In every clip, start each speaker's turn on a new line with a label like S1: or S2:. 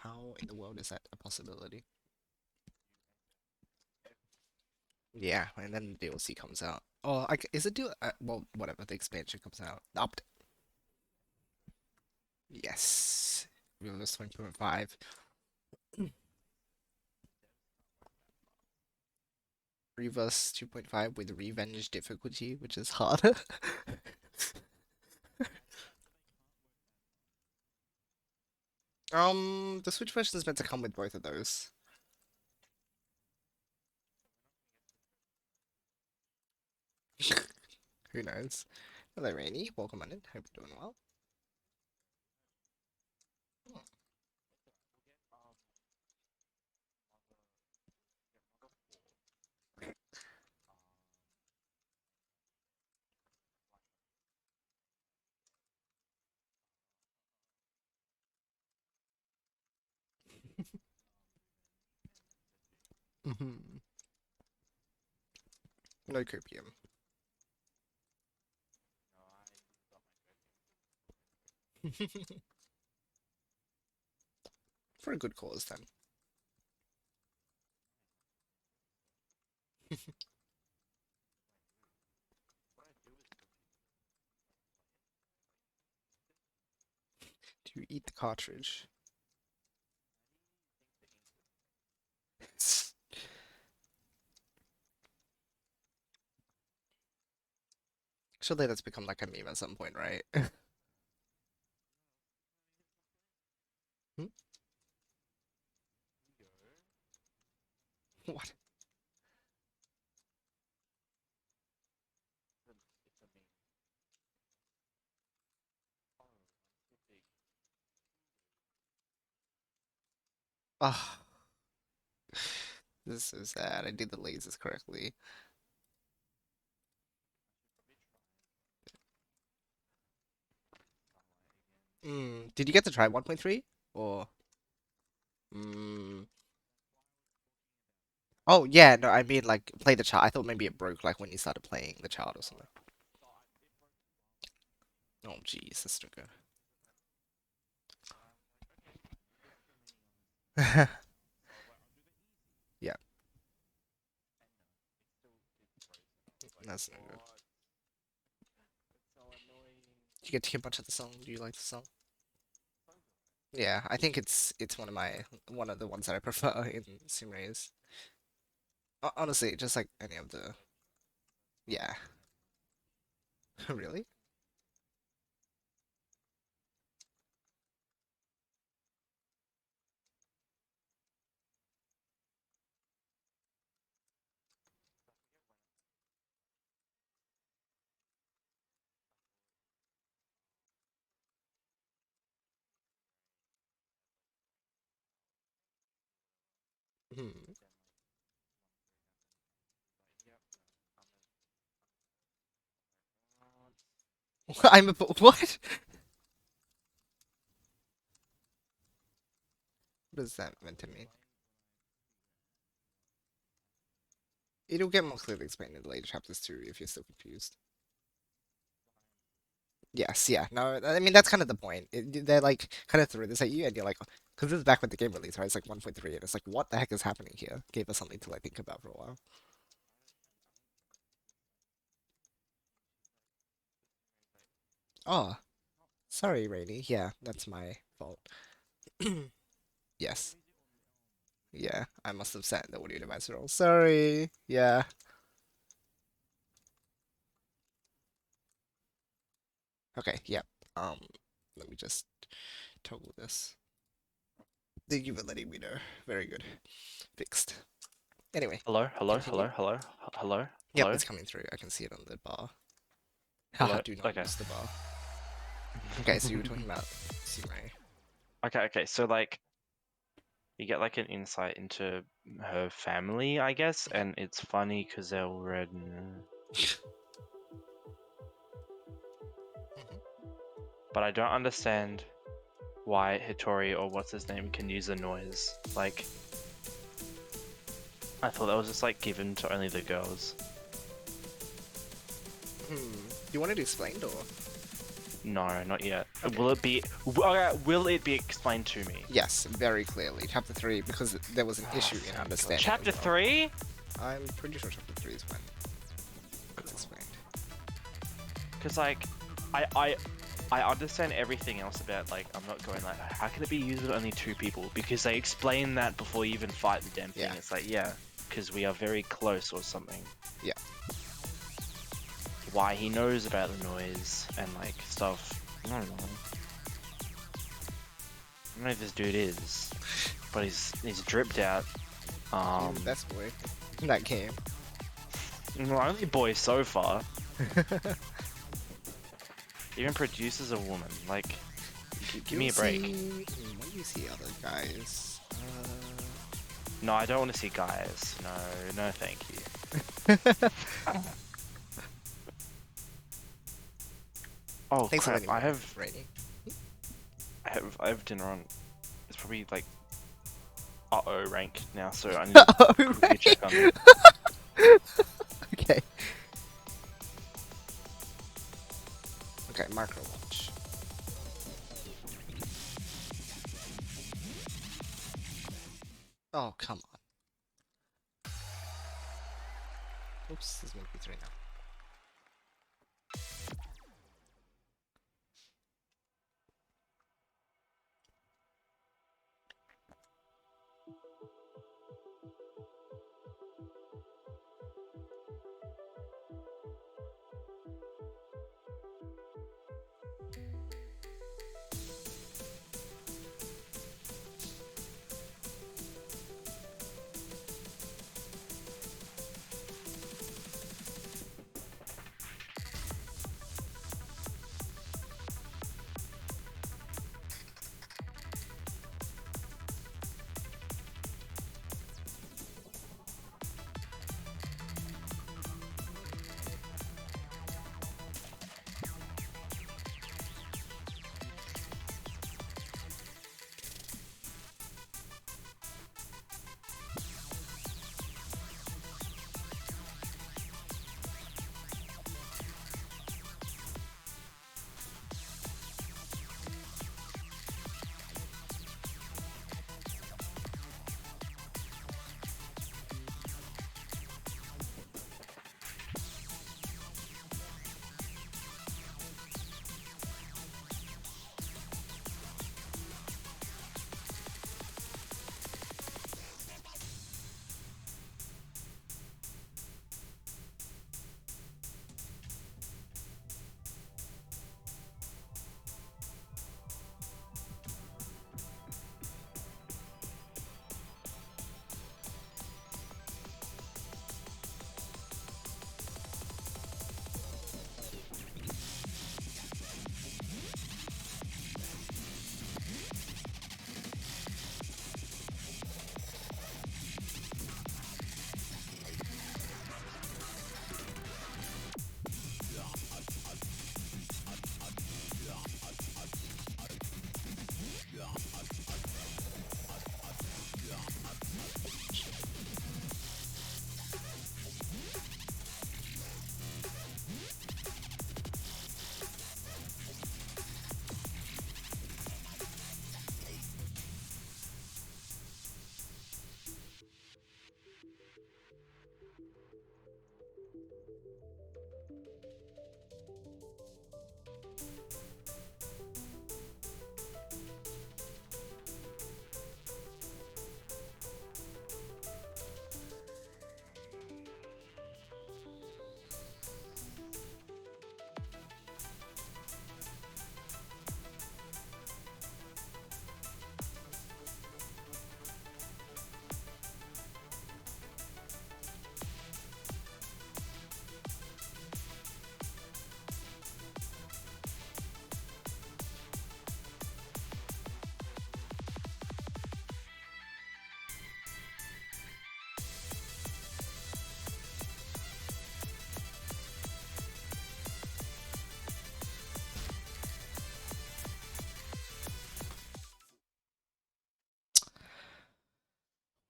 S1: How in the world is that a possibility? Yeah, and then the DLC comes out. Oh, is it well, whatever, the expansion comes out. The update. Yes. Reverse 20.5. Reverse 2.5 with revenge difficulty, which is harder. The Switch version is meant to come with both of those. Who knows? Hello, Rainy. Welcome on in. Hope you're doing well. Hmm. No copium. For a good cause, then. Do you eat the cartridge? Surely that's become like a meme at some point, right? Hmm? What? Ah, this is so sad. I did the lasers correctly. Did you get to try 1.3? Or mm... Oh yeah, no, I mean like play the child. I thought maybe it broke like when you started playing the child or something. Oh jeez, that's not good. Yeah, that's not good. Did you get to hear much of the song? Do you like the song? Yeah, I think it's one of the ones that I prefer in Simrays. Honestly, just like any of the yeah. Really? Hmm. I'm a what? What is that meant to mean? It'll get more clearly explained in the later chapters too if you're still confused. Yes, yeah. No, I mean that's kind of the point. They're like kind of threw this at you, and you're like, because this is back when the game released, right? It's like 1.3, and it's like, what the heck is happening here? Gave us something to like think about for a while. Oh, sorry, Rainy. Yeah, that's my fault. Yes. Yeah, I must have set the audio device wrong. Sorry. Yeah. Okay. Yeah. Um, let me just toggle this. Thank you for letting me know. Very good. Fixed. Anyway,
S2: Hello, hello,
S1: continue.
S2: hello, hello, hello,
S1: Yep,
S2: hello,
S1: it's coming through. I can see it on the bar. Haha,
S2: hello.
S1: do not
S2: Okay.
S1: use the bar. Okay, so you were talking about Simei.
S2: Okay. So like, you get like an insight into her family, I guess, and it's funny because they're all red. But I don't understand why Hitori or what's his name can use the noise. Like, I thought that was just like given to only the girls.
S1: Hmm. You wanted it explained or?
S2: No, not yet.
S1: Okay.
S2: Will it be explained to me?
S1: Yes, very clearly. Chapter 3, because there was an
S2: Oh,
S1: issue in
S2: thank God.
S1: understanding
S2: Chapter
S1: as well.
S2: 3?
S1: I'm pretty sure chapter 3 is when it's explained.
S2: Because like, I I understand everything else about like I'm not going like how can it be used with only 2 people? Because they explain that before you even fight the damn thing.
S1: Yeah.
S2: It's like yeah, because we are very close or something.
S1: Yeah.
S2: Why he knows about the noise and like stuff. I don't know. I don't know who this dude is, but he's dripped out.
S1: He's the best boy in that game.
S2: Only boy so far. Even produces a woman. Like, give me a break.
S1: What do you see other guys?
S2: No, I don't want to see guys. No, no, thank you. Oh
S1: Thanks for
S2: crap!
S1: letting me know, Rainy.
S2: I have dinner on. It's probably like rank now, so I need to
S1: Oh,
S2: quickly
S1: right.
S2: check on.
S1: Okay. Okay, micro launch. Oh, come on. Oops, this is movie 3 now.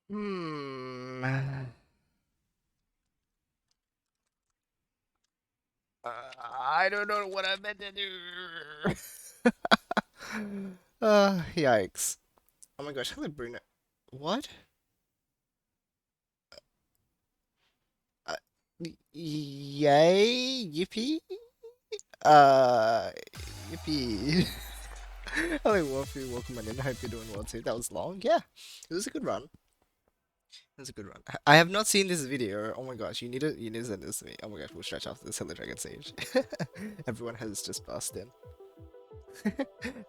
S1: Hmm. I don't know what I meant to do. Yikes. Oh my gosh, how did Bruno... What? Uh, Yay? Yippee? Uh, Yippee. Hello, Wolfie. Welcome on in. Hope you're doing well too. That was long. Yeah, it was a good run. It was a good run. I have not seen this video. Oh my gosh, you need to send this to me. Oh my gosh, we'll stretch after this Hello Dragon Sage. Everyone has just burst in.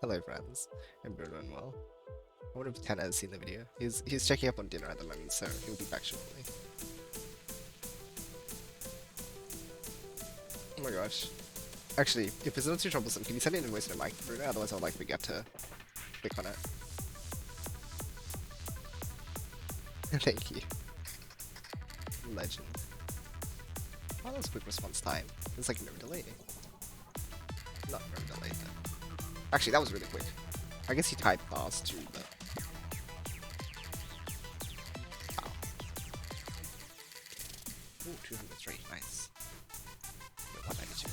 S1: Hello, friends. Hope you're doing well. I wonder if Tanner has seen the video. He's checking up on dinner at the moment, so he'll be back shortly. Oh my gosh. Actually, if it's not too troublesome, can you send it in voice to Mike, Bruno? Otherwise I'll like forget to click on it. Thank you. Legend. Oh, that was a quick response time. It's like no delay. Not no delay then. Actually, that was really quick. I guess he typed fast too, but... Wow. Ooh, 203. Nice. 192.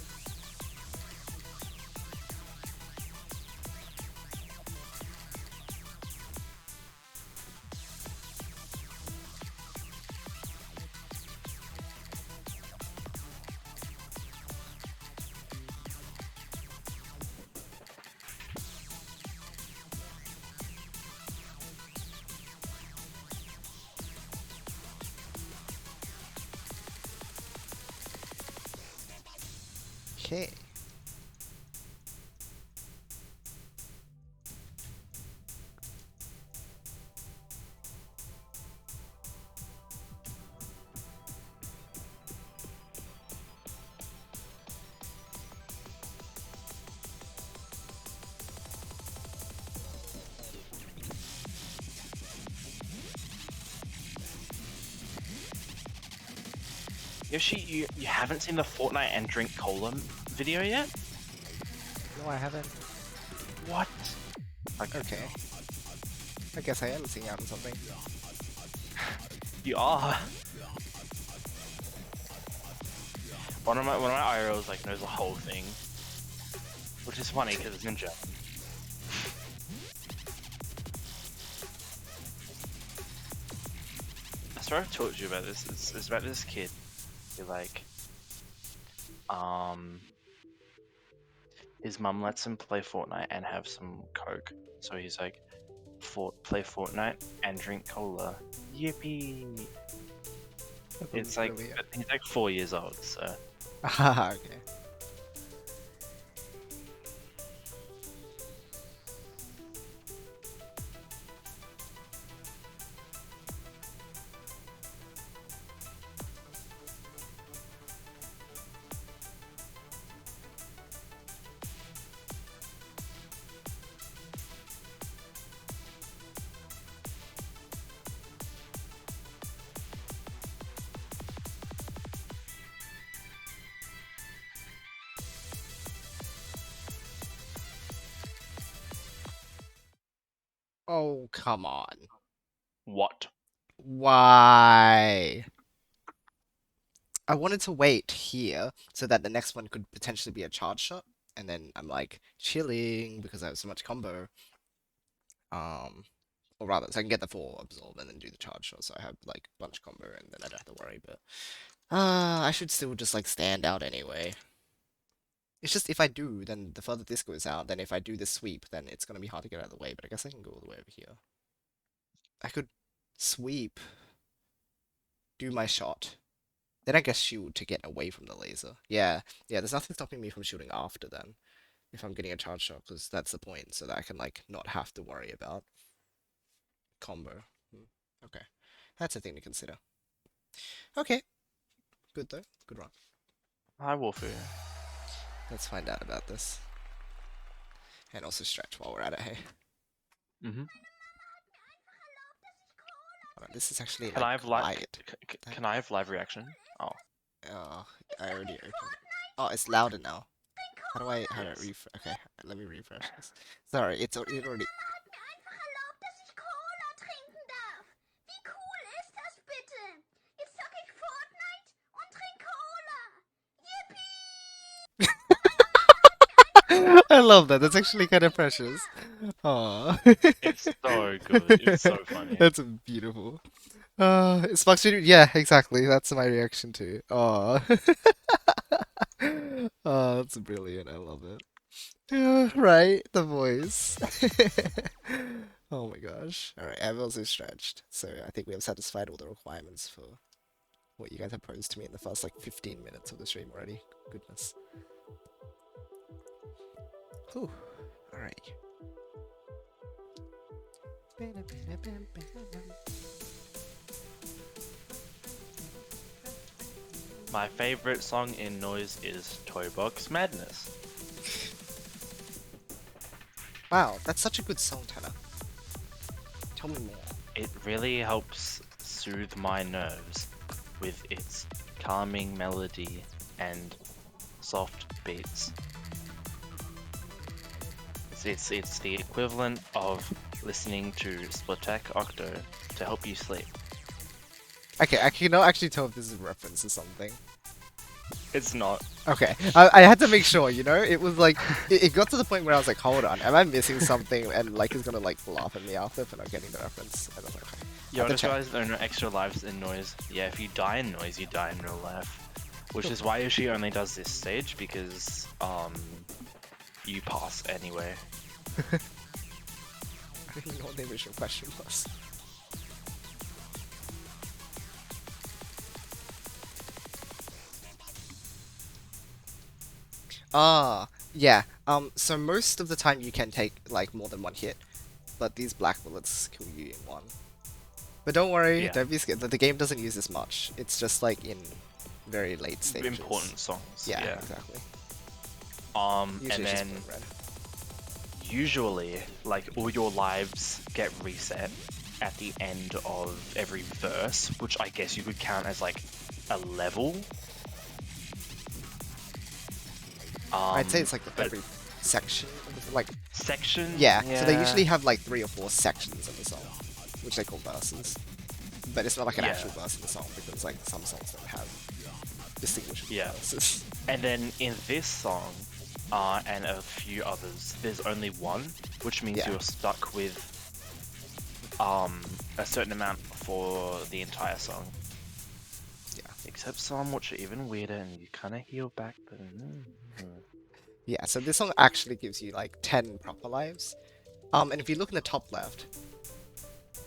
S1: Okay.
S2: Yoshi, you haven't seen the Fortnite and drink cola video yet?
S1: No, I haven't.
S2: What?
S1: Okay. I guess I am missing out on something.
S2: You are. One of my IRLs like knows the whole thing, which is funny because it's Ninja. I swear I've told you about this. It's about this kid. He like, his mum lets him play Fortnite and have some Coke. So he's like, play Fortnite and drink cola. Yippee! It's like,
S1: Really?
S2: he's like 4 years old, so.
S1: Ah, okay. Oh, come on.
S2: What?
S1: Why? I wanted to wait here so that the next one could potentially be a charge shot, and then I'm like chilling because I have so much combo. Or rather, so I can get the full absorb and then do the charge shot, so I have like a bunch of combo and then I don't have to worry. But I should still just like stand out anyway. It's just if I do, then the further this goes out, then if I do this sweep, then it's gonna be hard to get out of the way. But I guess I can go all the way over here. I could sweep, do my shot. Then I guess shoot to get away from the laser. Yeah, yeah, there's nothing stopping me from shooting after then. If I'm getting a charge shot, because that's the point, so that I can, like, not have to worry about combo. Okay. That's a thing to consider. Okay. Good, though. Good run.
S2: Hi, Wolfu.
S1: Let's find out about this. And also stretch while we're at it, hey?
S2: Mm-hmm.
S1: Hold on, this is actually,
S2: Can
S1: like,
S2: I have
S1: quiet.
S2: Can I have live reaction? Oh.
S1: I already opened it. Oh, it's louder now. How do I
S2: Yes.
S1: refresh? Okay, let me refresh this. Sorry, it already. love that. That's actually kind of precious. Aw.
S2: It's so good. It's so funny.
S1: That's beautiful. Sparks Jr. Yeah, exactly. That's my reaction too. Aw. Oh, that's brilliant. I love it. Yeah, right, the voice. Oh my gosh. Alright, I've also stretched. So I think we have satisfied all the requirements for what you guys have posed to me in the first like 15 minutes of the stream already. Goodness. Whew. Alright.
S2: My favorite song in NOISZ is Toy Box Madness.
S1: Wow, that's such a good song, Tanner. Tell me more.
S2: It really helps soothe my nerves with its calming melody and soft beats. It's the equivalent of listening to Splatek Octo to help you sleep.
S1: Okay, I cannot actually tell if this is a reference to something.
S2: It's not.
S1: Okay, I had to make sure, you know? It was like, it got to the point where I was like, hold on, am I missing something? And like, he's gonna like laugh at me after for not getting the reference. And I was like, okay.
S2: You
S1: I have to
S2: just
S1: check.
S2: realized there are no extra lives in NOISZ. Yeah, if you die in NOISZ, you die in real life. Which is why Yoshi only does this stage, because, you pass anyway.
S1: I don't even know what the original question was. Ah, yeah. So most of the time you can take like more than one hit, but these black bullets kill you in one. But don't worry,
S2: Yeah.
S1: don't be scared. The game doesn't use this much. It's just like in very late stages.
S2: Important songs.
S1: Yeah,
S2: Yeah.
S1: exactly.
S2: And
S1: Usually it's
S2: then
S1: just red.
S2: usually, like, all your lives get reset at the end of every verse, which I guess you could count as like a level.
S1: I'd say it's like
S2: but
S1: every section, like
S2: section.
S1: yeah. So they usually have like 3 or 4 sections of the song, which they call verses. But it's not like an
S2: Yeah.
S1: actual verse in the song because like some songs don't have distinguishable
S2: Yeah.
S1: verses.
S2: And then in this song, and a few others, there's only one, which means
S1: Yeah.
S2: you're stuck with a certain amount for the entire song.
S1: Yeah.
S2: Except some which are even weirder, and you kind of heal back. But
S1: Yeah, so this song actually gives you like 10 proper lives. And if you look in the top left,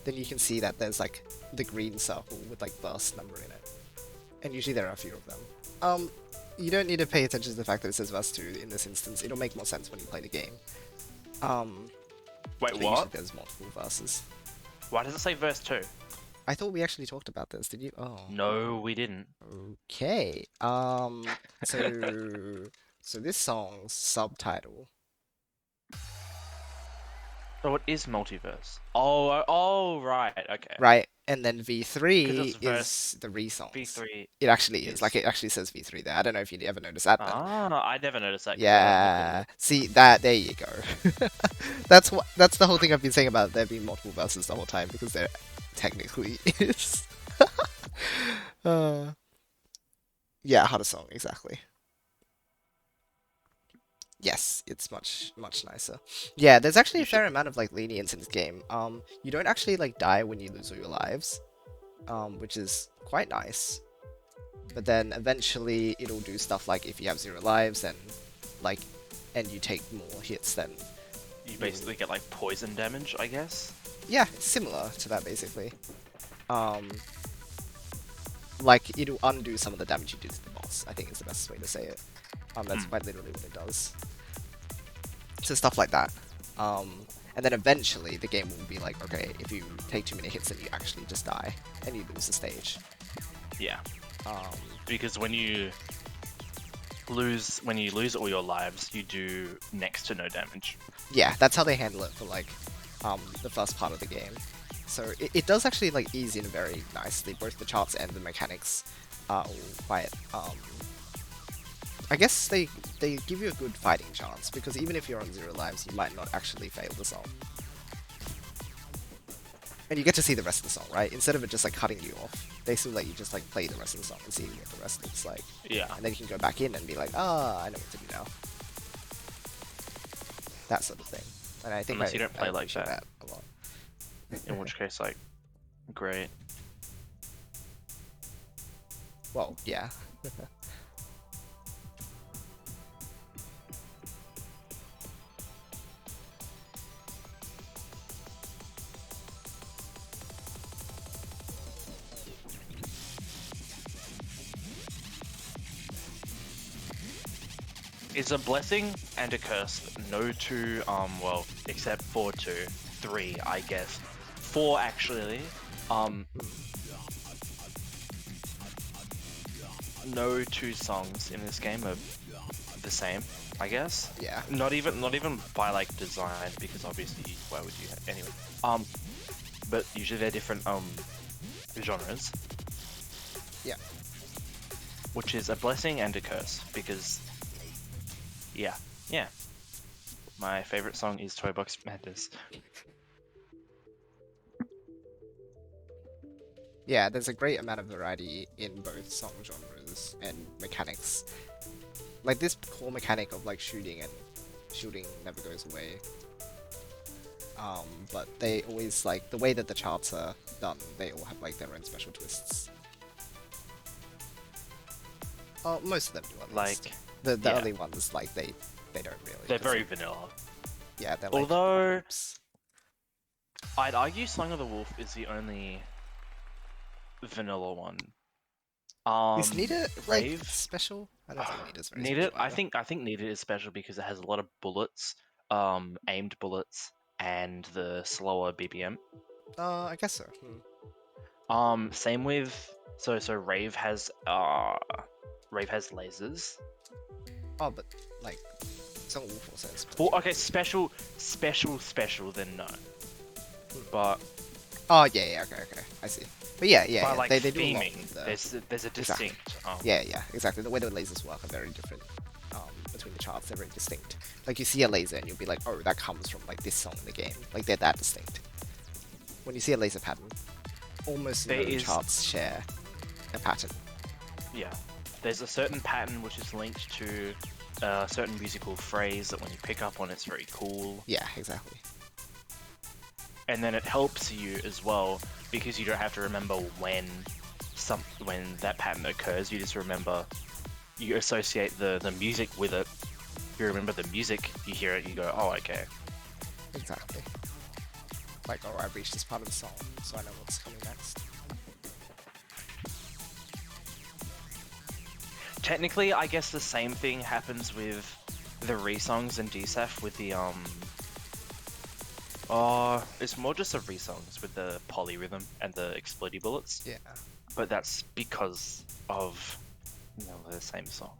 S1: then you can see that there's like the green circle with like verse number in it. And usually there are a few of them. You don't need to pay attention to the fact that it says verse 2 in this instance. It'll make more sense when you play the game.
S2: Wait,
S1: but usually
S2: what?
S1: there's multiple verses.
S2: Why does it say verse 2?
S1: I thought we actually talked about this, did you? Oh.
S2: No, we didn't.
S1: Okay. So this song's subtitle.
S2: So it is multiverse. Oh, right. Okay.
S1: Right, and then
S2: 'Cause
S1: V3
S2: it's verse
S1: is the re-songs.
S2: V3.
S1: It actually is.
S2: is-
S1: Like, it actually says V3 there. I don't know if you ever noticed that then.
S2: I never noticed that. 'Cause I don't
S1: Yeah. See, that, there you go. That's the whole thing I've been saying about there being multiple verses the whole time, because there technically is. Yeah, how to song, exactly. Yes, it's much nicer. Yeah, there's actually
S2: You
S1: a fair
S2: should-
S1: amount of like lenience in this game. You don't actually like die when you lose all your lives, which is quite nice. But then eventually it'll do stuff like if you have 0 lives and like, and you take more hits, then
S2: You basically get like poison damage, I guess.
S1: yeah, it's similar to that basically. Like it'll undo some of the damage you did to the boss, I think is the best way to say it. That's quite literally what it does. So stuff like that. And then eventually the game will be like, okay, if you take too many hits then you actually just die and you lose the stage.
S2: Yeah.
S1: Um,
S2: Because when you lose all your lives, you do next to no damage.
S1: yeah, that's how they handle it for like the first part of the game. So it does actually like ease in very nicely. Both the charts and the mechanics are all quite I guess they give you a good fighting chance, because even if you're on 0 lives, you might not actually fail the song. And you get to see the rest of the song, right? Instead of it just like cutting you off, they still let you just like play the rest of the song and see what the rest looks like.
S2: Yeah.
S1: And then you can go back in and be like, ah, I know what to do now. that sort of thing. And I think
S2: Unless you don't
S1: I
S2: play like
S1: appreciate
S2: that.
S1: that a lot.
S2: In which case, like, great.
S1: Well, yeah.
S2: It's a blessing and a curse. No two, well, except for two, three, I guess. Four actually. No two songs in this game are the same, I guess.
S1: Yeah.
S2: Not even by like design, because obviously why would you anyway. But usually they're different genres.
S1: Yeah.
S2: Which is a blessing and a curse, because yeah. My favorite song is Toy Box Madness.
S1: Yeah, there's a great amount of variety in both song genres and mechanics. Like this core mechanic of like shooting never goes away. But they always like the way that the charts are done, they all have like their own special twists. Oh, most of them do at least.
S2: Like
S1: The
S2: yeah.
S1: early ones, like they don't really.
S2: They're
S1: 'cause
S2: very
S1: they-
S2: vanilla.
S1: Yeah, they're like.
S2: Although
S1: Oops.
S2: I'd argue Song of the Wolf is the only vanilla one.
S1: Is Nita like
S2: Rave
S1: special? I don't think Nita's very
S2: Need It.
S1: special. Either.
S2: I think Need It is special because it has a lot of bullets, aimed bullets, and the slower BPM.
S1: I guess so. Hmm.
S2: Same with so Rave has lasers.
S1: Oh, but like, Song of Wolf also has
S2: Well,
S1: special.
S2: okay, special. Then no, but
S1: Oh yeah, okay, I see. But yeah,
S2: by like
S1: they do a lot
S2: theming,
S1: with the-
S2: there's a distinct.
S1: Yeah, exactly. The way the lasers work are very different between the charts. They're very distinct. Like you see a laser and you'll be like, oh, that comes from like this song in the game. Like they're that distinct. When you see a laser pattern, almost no charts share a pattern.
S2: Yeah, there's a certain pattern which is linked to a certain musical phrase that when you pick up on, it's very cool.
S1: Yeah, exactly.
S2: And then it helps you as well because you don't have to remember when that pattern occurs. You just remember, you associate the music with it. You remember the music, you hear it, you go, oh, okay.
S1: Exactly. Like, oh, I've reached this part of the song, so I know what's coming next.
S2: Technically, I guess the same thing happens with the re-songs and DSAF with the it's more just the re-songs with the polyrhythm and the explodey bullets.
S1: Yeah.
S2: But that's because of the same song.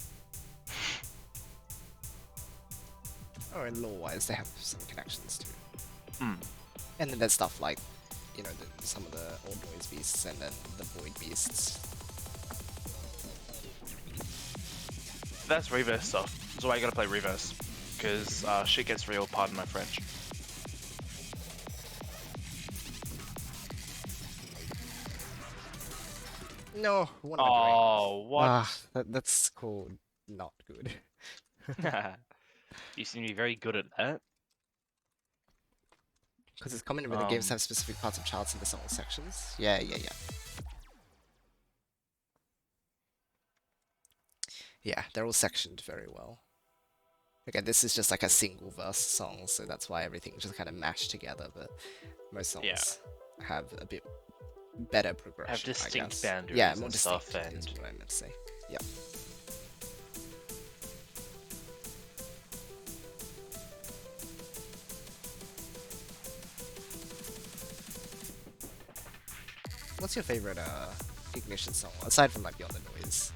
S1: Oh, and lore-wise, they have some connections too.
S2: Mm.
S1: And then there's stuff like, some of the old noise beasts and then the void beasts.
S2: That's reverse stuff. That's why you gotta play reverse. Because shit gets real, pardon my French.
S1: No, what am I doing?
S2: Oh, what?
S1: That's called not good.
S2: You seem to be very good at that.
S1: Because it's common when the games have specific parts of charts in the song sections. Yeah. Yeah, they're all sectioned very well. Again, this is just like a single verse song, so that's why everything just kind of mashed together, but most songs have a bit better progression,
S2: Have distinct
S1: I guess.
S2: boundaries
S1: Yeah, more
S2: and
S1: distinct
S2: stuff, and
S1: is what I meant to say. Yep. What's your favorite Ignition song, aside from like Beyond the Noise?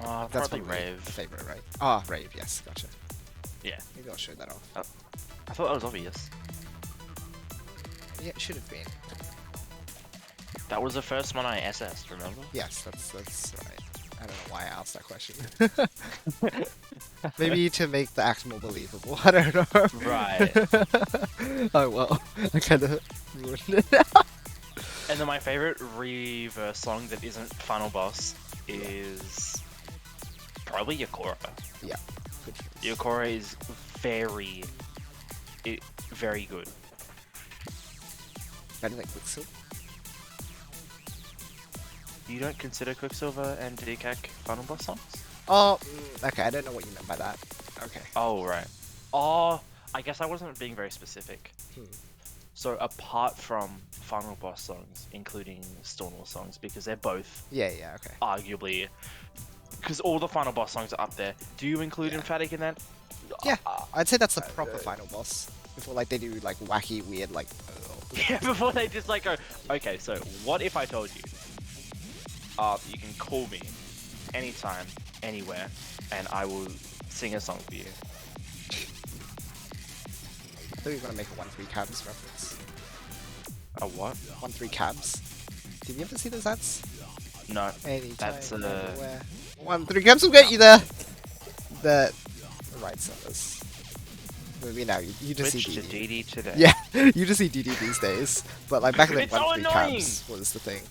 S1: That's
S2: probably
S1: probably
S2: Rave.
S1: the favorite, right? Ah, Rave, yes, gotcha.
S2: Yeah.
S1: Maybe I'll show that off.
S2: I thought that was obvious.
S1: Yeah, it should have been.
S2: That was the first one I SS'd, remember?
S1: Yes, that's right. I don't know why I asked that question. Maybe to make the act more believable. I don't know.
S2: Right.
S1: Oh well, I kind of ruined it.
S2: And then my favorite reverse song that isn't Final Boss is probably Yakora.
S1: Yeah. Good choice.
S2: Yakora is very, very good.
S1: Better than Quicksilver.
S2: You don't consider Quicksilver and DCAC final boss songs?
S1: Oh, okay. I don't know what you meant by that. Okay.
S2: Oh, right. Oh, I guess I wasn't being very specific.
S1: Hmm.
S2: So apart from final boss songs, including Stornwall songs, because they're both
S1: Yeah, yeah, okay.
S2: arguably, because all the final boss songs are up there. Do you include
S1: Yeah.
S2: Emphatic in that?
S1: Yeah, I'd say that's the proper final boss. Before like they do like wacky, weird like.
S2: Yeah, before they just like go, okay, so what if I told you, you can call me anytime, anywhere, and I will sing a song for you.
S1: I thought you were gonna make a 1-3 cabs reference.
S2: A what?
S1: 1-3 cabs. Did you ever see those ads?
S2: No,
S1: Anytime,
S2: that's
S1: anywhere. 1-3 cabs will get you there. The right sellers. Maybe now you just
S2: switch
S1: see
S2: to
S1: DD.
S2: DD today.
S1: Yeah, you just see DD these days. But like back then,
S2: It's so
S1: 1-3
S2: annoying!
S1: cabs was the thing.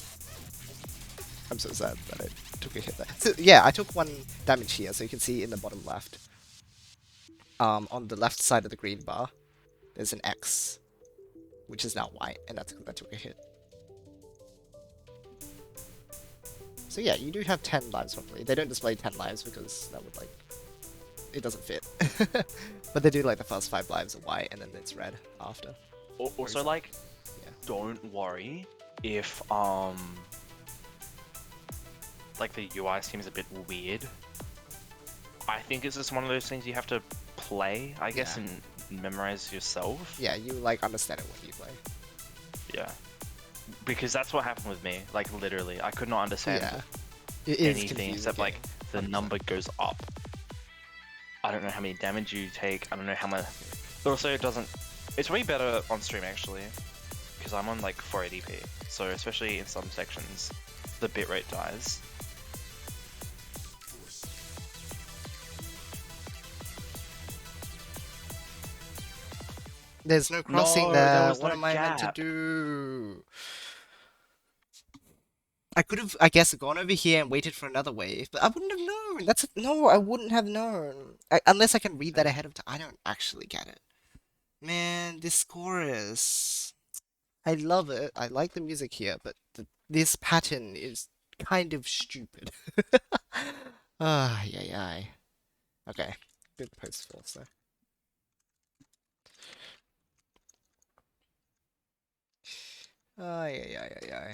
S1: I'm so sad that I took a hit there. So yeah, I took 1 damage here, so you can see in the bottom left. On the left side of the green bar, there's an X, which is now white, and that's because I took a hit. So yeah, you do have 10 lives probably. They don't display 10 lives because that would like, it doesn't fit. But they do like the first 5 lives are white and then it's red after.
S2: Also, like,
S1: Yeah.
S2: don't worry if like the UI seems a bit weird. I think it's just one of those things you have to play, I guess,
S1: Yeah.
S2: and memorize yourself.
S1: Yeah, you like understand it when you play.
S2: Yeah. Because that's what happened with me. Like, literally, I could not understand
S1: Yeah. It is
S2: anything
S1: confusing
S2: except, like, the
S1: 100%.
S2: number goes up. I don't know how many damage you take. I don't know how much. Also, it doesn't. It's way better on stream, actually. Because I'm on, like, 480p. So, especially in some sections, the bitrate dies.
S1: There's no crossing
S2: No,
S1: there.
S2: there was
S1: What
S2: no
S1: am I meant to
S2: gap.
S1: do? I could have, I guess, gone over here and waited for another wave, but I wouldn't have known. No, I wouldn't have known. Unless I can read that ahead of time. I don't actually get it. Man, this chorus. I love it. I like the music here, but this pattern is kind of stupid. Ah, yeah. Okay, good post force though. Yeah.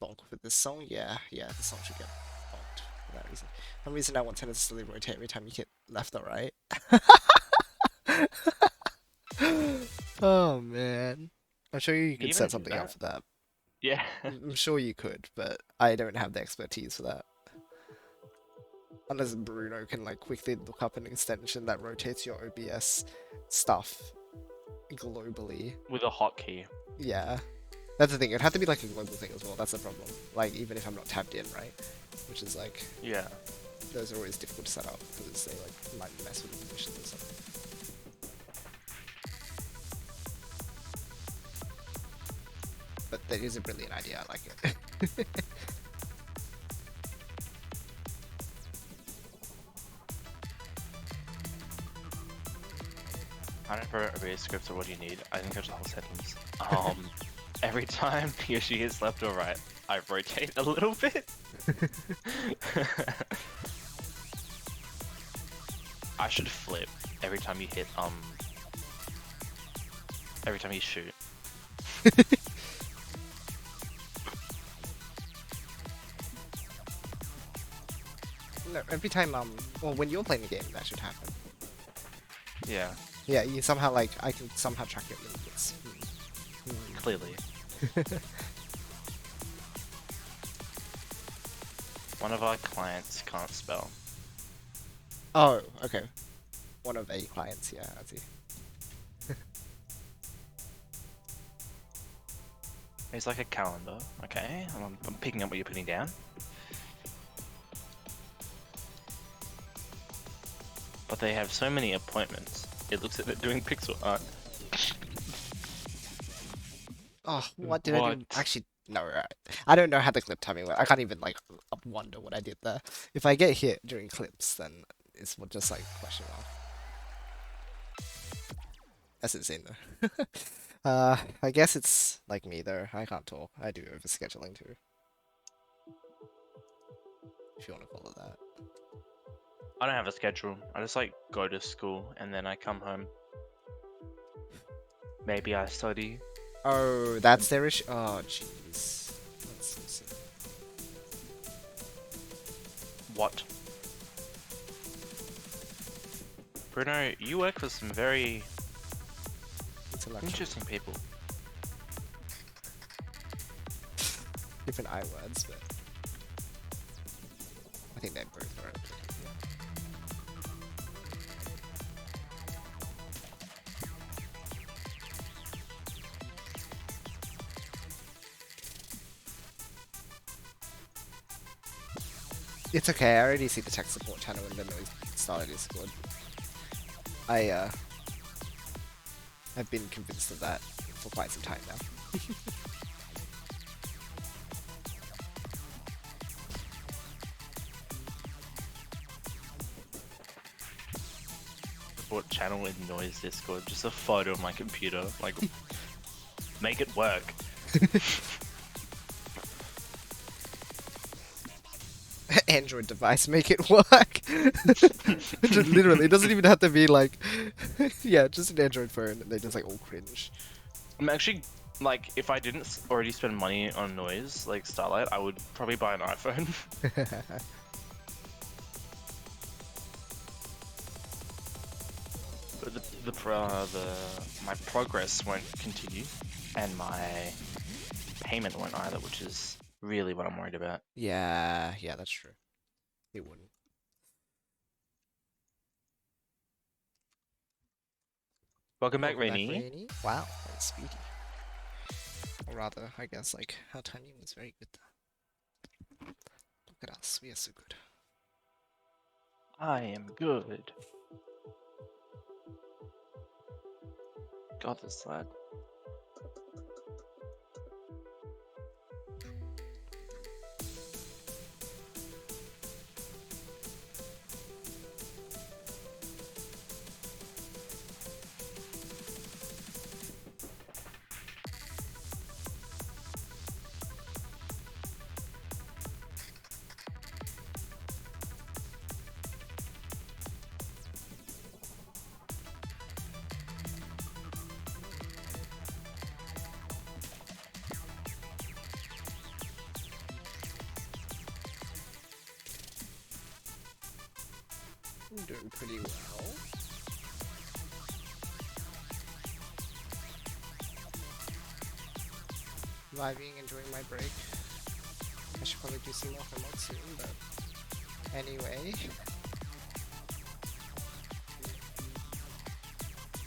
S1: Bonk with this song? Yeah, the song should get bonked for that reason. For some reason I want tennis to slowly rotate every time you hit left or right. Oh man. I'm sure you
S2: Can you
S1: could
S2: even
S1: set
S2: do
S1: something up
S2: that?
S1: for that.
S2: Yeah.
S1: I'm sure you could, but I don't have the expertise for that. Unless Bruno can like quickly look up an extension that rotates your OBS stuff globally.
S2: With a hotkey.
S1: Yeah. That's the thing, it'd have to be like a global thing as well, that's the problem. Like, even if I'm not tapped in, right? Which is like,
S2: Yeah.
S1: those are always difficult to set up, because they like might mess with the permissions and stuff. But that is a brilliant idea, I like it.
S2: I don't know if a script or what do you need. I think there's a whole settings. Every time Yoshi hits left or right, I rotate a little bit. I should flip every time you hit every time you shoot.
S1: No, every time, well, when you're playing the game, that should happen.
S2: Yeah,
S1: Yeah, you somehow, like, I can somehow track your inputs.
S2: clearly. One of our clients can't spell.
S1: Oh, okay. One of a clients, yeah, I see.
S2: It's like a calendar, okay? I'm picking up what you're putting down. But they have so many appointments. It looks like they're doing pixel art.
S1: Oh, what did I do?
S2: What?
S1: Actually, no, right. I don't know how the clip timing works. I can't even, like, wonder what I did there. If I get hit during clips, then is what just like question mark. That's insane though. I guess it's like me though. I can't talk. I do overscheduling too. If you want to call it that.
S2: I don't have a schedule. I just like go to school and then I come home. Maybe I study.
S1: Oh, that's their issue. Oh, jeez. That's so silly.
S2: What? Bruno, you work with some very
S1: Intellectual.
S2: interesting people.
S1: Different I words, but I think they both are. It's okay. I already see the tech support channel in the noise started Discord. I've been convinced of that for quite some time now.
S2: What channel in NOISZ Discord? Just a photo of my computer. Like, make it work.
S1: Android device, make it work. Just literally, it doesn't even have to be like, yeah, just an Android phone, and they just like all cringe.
S2: I'm actually like, if I didn't already spend money on NOISZ, like Starlight, I would probably buy an iPhone. But my progress won't continue, and my payment won't either, which is really what I'm worried about.
S1: Yeah, that's true. It wouldn't.
S2: Welcome back,
S1: Welcome
S2: Rainy.
S1: Rainy. Wow, that was speedy. Or rather, I guess like our timing was very good. Look at us, we are so good.
S2: I am good. God, this lad.
S1: I'm doing pretty well. Vibing, enjoying my break. I should probably do some more homework soon, but anyway.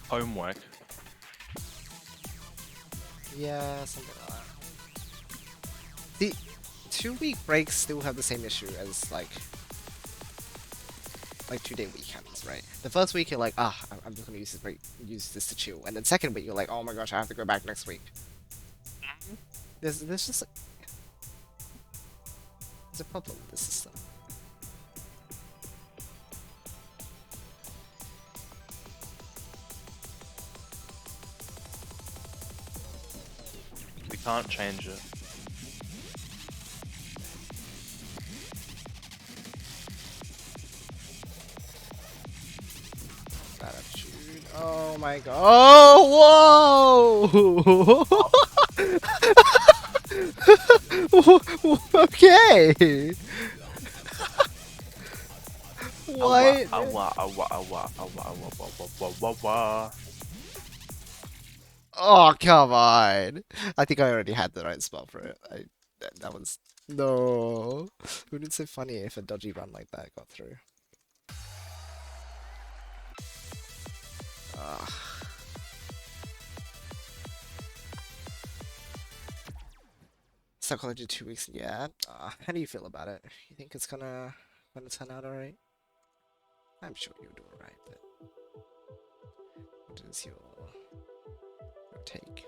S2: Homework.
S1: Yeah, something like that. The 2-week breaks still have the same issue as like 2-day weekends, right? The first week you're like, I'm just gonna use this break, use this to chill, and then second week you're like, oh my gosh, I have to go back next week. There's just like, there's a problem with the system.
S2: We can't change it.
S1: Bad attitude. Oh my god. Oh, whoa! Okay. What? Oh, come on. I think I already had the right spell for it. That was... No. Wouldn't it so funny if a dodgy run like that got through? Ugh. Psychology 2 weeks, yeah. How do you feel about it? You think it's gonna turn out alright? I'm sure you'll do alright, but what is your take?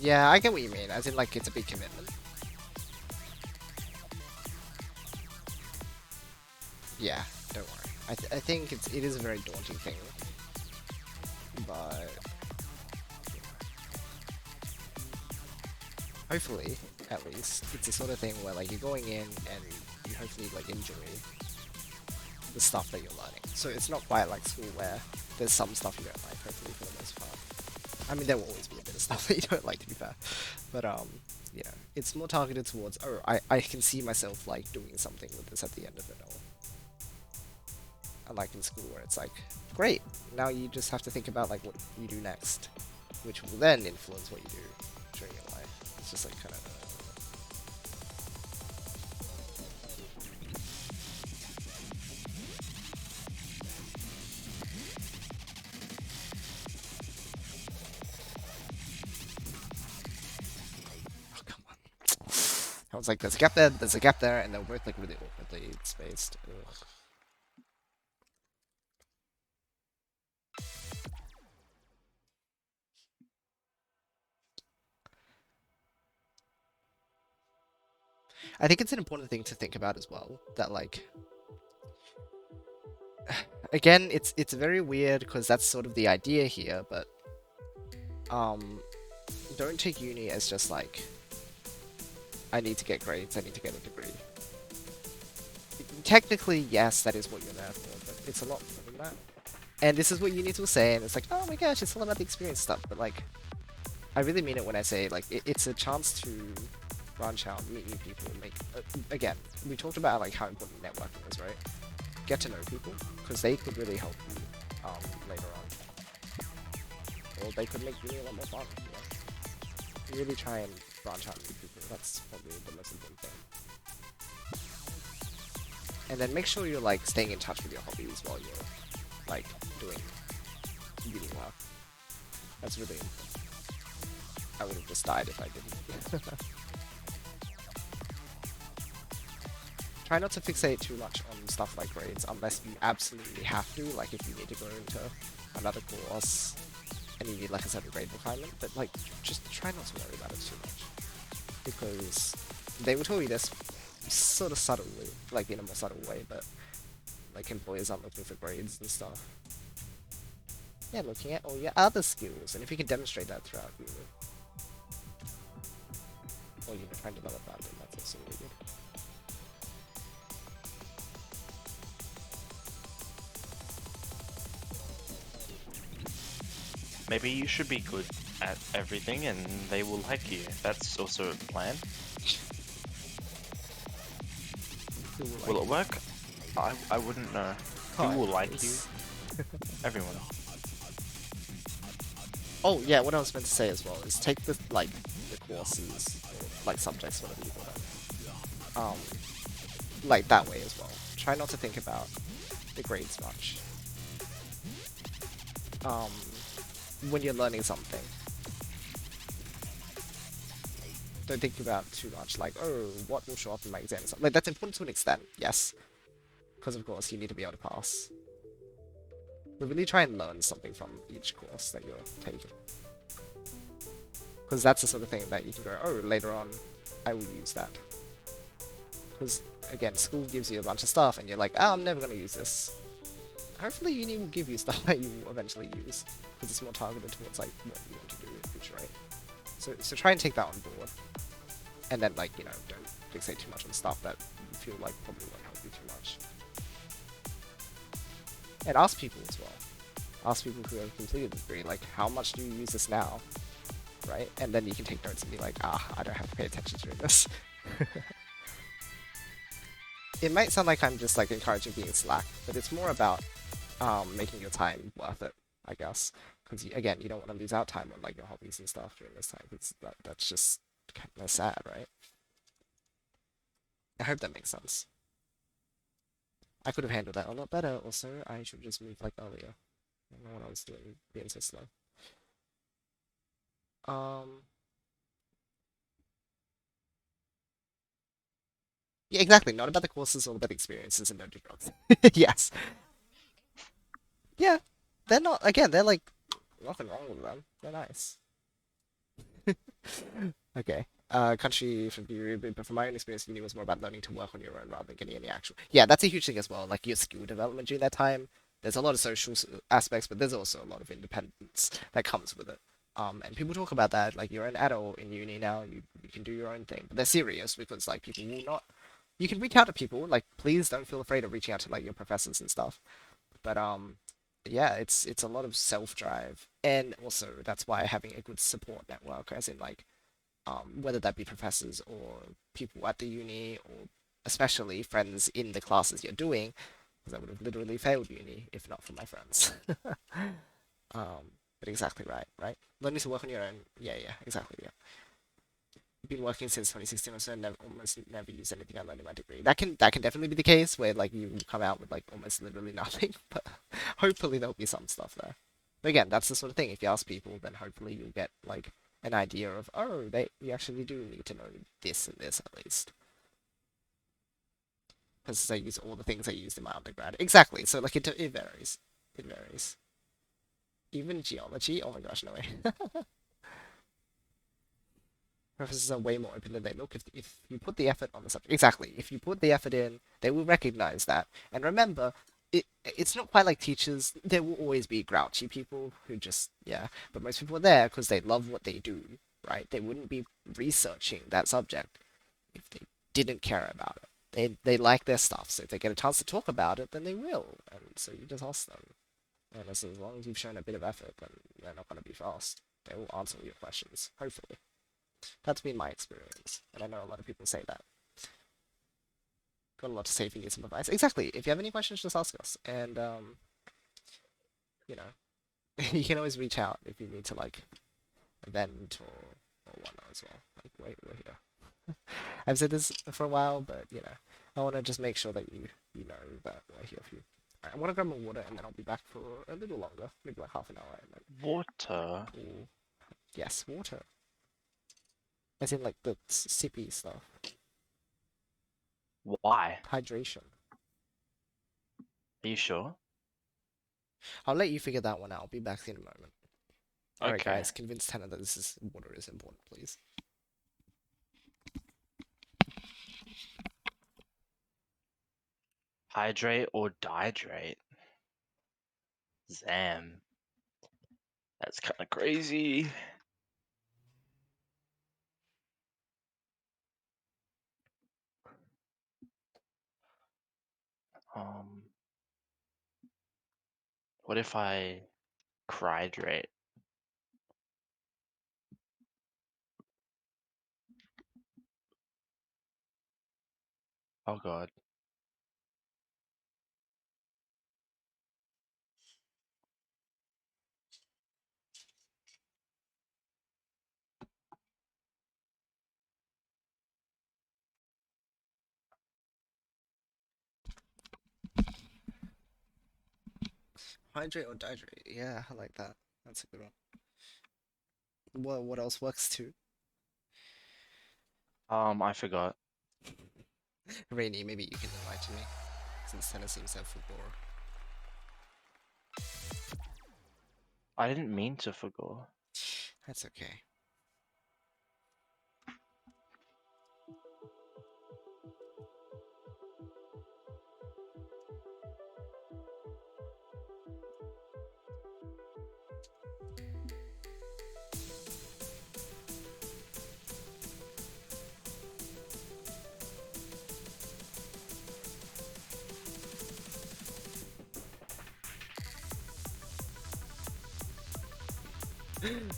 S1: Yeah, I get what you mean. As in, like, it's a big commitment. Yeah, don't worry. I think it is a very daunting thing, but hopefully, at least, it's the sort of thing where like you're going in and you hopefully like enjoy the stuff that you're learning. So it's not quite like school where there's some stuff you don't like. Hopefully, for the most part. I mean, there will always be a bit of stuff that you don't like, to be fair, but yeah, it's more targeted towards I can see myself like doing something with this at the end of it all. Unlike in school where it's like, great, now you just have to think about like what you do next, which will then influence what you do during your life. It's just like kind of. Oh come on! I was like, there's a gap there, there's a gap there, and they're both like really awkwardly spaced. Ugh. I think it's an important thing to think about as well. That like, again, it's very weird because that's sort of the idea here, but um, don't take uni as just like I need to get grades, I need to get a degree. Technically, yes, that is what you're there for, but it's a lot more than that. And this is what uni will say, and it's like, oh my gosh, it's all about the experience stuff. But like, I really mean it when I say like it's a chance to branch out, meet new people, make. Again, we talked about like how important networking is, right? Get to know people because they could really help you later on, or they could make uni a lot more fun. Really try and branch out and meet people. That's probably the most important thing. And then make sure you're like staying in touch with your hobbies while you're like doing uni work. That's really important. I would have just died if I didn't. Try not to fixate too much on stuff like grades unless you absolutely have to, like if you need to go into another course and you need like a certain grade requirement, but like just try not to worry about it too much. Because they will tell you this sort of subtly, like in a more subtle way, but like employers aren't looking for grades and stuff. Yeah, looking at all your other skills, and if you can demonstrate that throughout uni, or trying to develop that, then that's also really good.
S2: Maybe you should be good at everything and they will like you. That's also a plan. Will it work? I wouldn't know. Who will like you? Everyone.
S1: Oh yeah, what I was meant to say as well is take the like the courses, or, like subjects, whatever you call them, like that way as well. Try not to think about the grades much. Um, when you're learning something, don't think about too much like, oh, what will show up in my exam? Like that's important to an extent, yes, because of course you need to be able to pass. But really try and learn something from each course that you're taking. Because that's the sort of thing that you can go, oh, later on, I will use that. Because, again, school gives you a bunch of stuff, and you're like, oh, I'm never going to use this. Hopefully uni will give you stuff that you will eventually use. Because it's more targeted towards, like, what you want to do in the future, right? So try and take that on board. And then, like, don't fixate too much on stuff that you feel like probably won't help you too much. And ask people as well. Ask people who have completed the degree, like, how much do you use this now? Right? And then you can take notes and be like, I don't have to pay attention during this. It might sound like I'm just like encouraging being slack, but it's more about making your time worth it, I guess. Because again, you don't want to lose out time on like your hobbies and stuff during this time. Because that's just kind of sad, right? I hope that makes sense. I could have handled that a lot better. Also, I should just move like earlier. I don't know what I was doing, being so slow. Um, yeah, exactly. Not about the courses, all about the experiences, and don't do drugs. Yes. Yeah, they're not. Again, they're like nothing wrong with them. They're nice. Okay. Country from theory, but from my own experience, uni was more about learning to work on your own rather than getting any actual. Yeah, that's a huge thing as well. Like your skill development during that time. There's a lot of social aspects, but there's also a lot of independence that comes with it. And people talk about that, like you're an adult in uni now, you can do your own thing. But they're serious because like people will not. You can reach out to people, like please don't feel afraid of reaching out to like your professors and stuff. But yeah, it's a lot of self drive, and also that's why having a good support network, as in like whether that be professors or people at the uni, or especially friends in the classes you're doing, because I would have literally failed uni if not for my friends. But exactly right, right? Learning to work on your own. Yeah, yeah, exactly. Yeah. Been working since 2016 or so, and never, almost never used anything I learned in my degree. That can definitely be the case where like you come out with like almost literally nothing, but hopefully there'll be some stuff there. But again, that's the sort of thing. If you ask people, then hopefully you'll get like an idea of, oh, they you actually do need to know this and this at least, because they use all the things I used in my undergrad. Exactly. So like it varies. It varies. Even geology. Oh my gosh, no way. Professors are way more open than they look. If you put the effort on the subject, exactly. If you put the effort in, they will recognize that. And remember, it's not quite like teachers. There will always be grouchy people who just yeah. But most people are there because they love what they do, right? They wouldn't be researching that subject if they didn't care about it. They like their stuff, so if they get a chance to talk about it, then they will. And so you just ask them. And as long as you've shown a bit of effort, then they're not going to be fast. They will answer all your questions, hopefully. That's been my experience, and I know a lot of people say that. Got a lot to say if you need some advice. Exactly. If you have any questions, just ask us, and you know, you can always reach out if you need to like vent or whatnot as well. Like, wait, we're here. I've said this for a while, but I want to just make sure that you know that we're here for you. Alright, I want to grab my water, and then I'll be back for a little longer, maybe like half an hour, and then.
S2: Water?
S1: Ooh, yes, water. As in like the sippy stuff.
S2: Why?
S1: Hydration.
S2: Are you sure?
S1: I'll let you figure that one out. I'll be back in a moment. Alright,
S2: Okay.
S1: guys, convince Tanner that this is water is important, please.
S2: Hydrate or dihydrate? Zam. That's kind of crazy. Um, what if I cryhydrate? Oh god.
S1: Hydrate or dihydrate? Yeah, I like that. That's a good one. What else works too?
S2: I forgot.
S1: Rainy, maybe you can enlighten me, since Tanner seems to have football.
S2: I didn't mean to forgot.
S1: That's okay.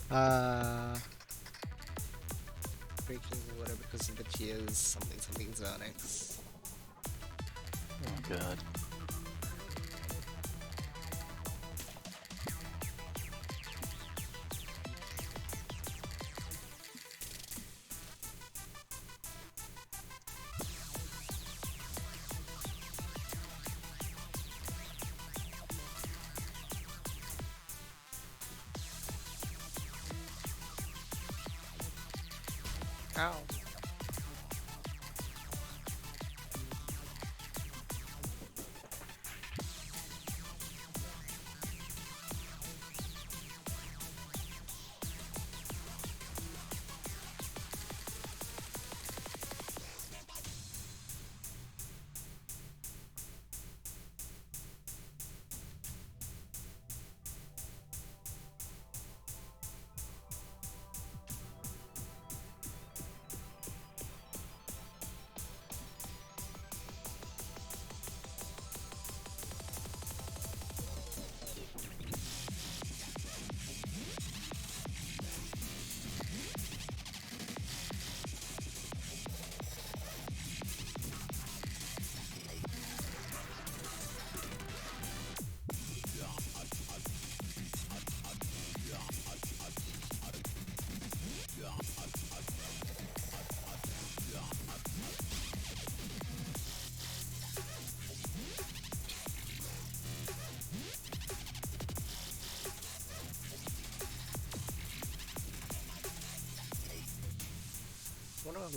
S1: Uh, drinking water because of the tears, something Xanax.
S2: Oh god.
S1: Ow.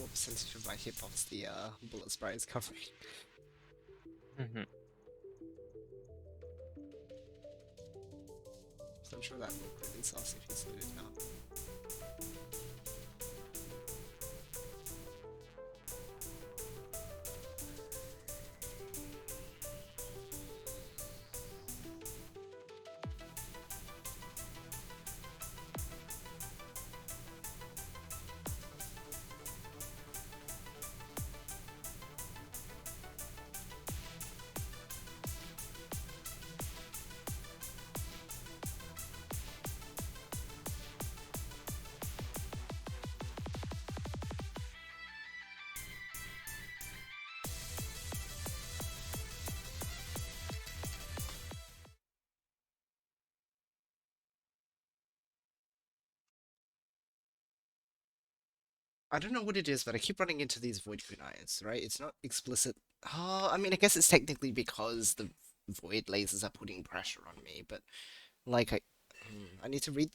S1: what percentage of my hitbox the bullet spray is covering.
S2: Mhm.
S1: So I'm sure that looked really sus if you slowed it down. I don't know what it is, but I keep running into these void kunais, right? It's not explicit. Oh, I mean, I guess it's technically because the void lasers are putting pressure on me, but like I need to read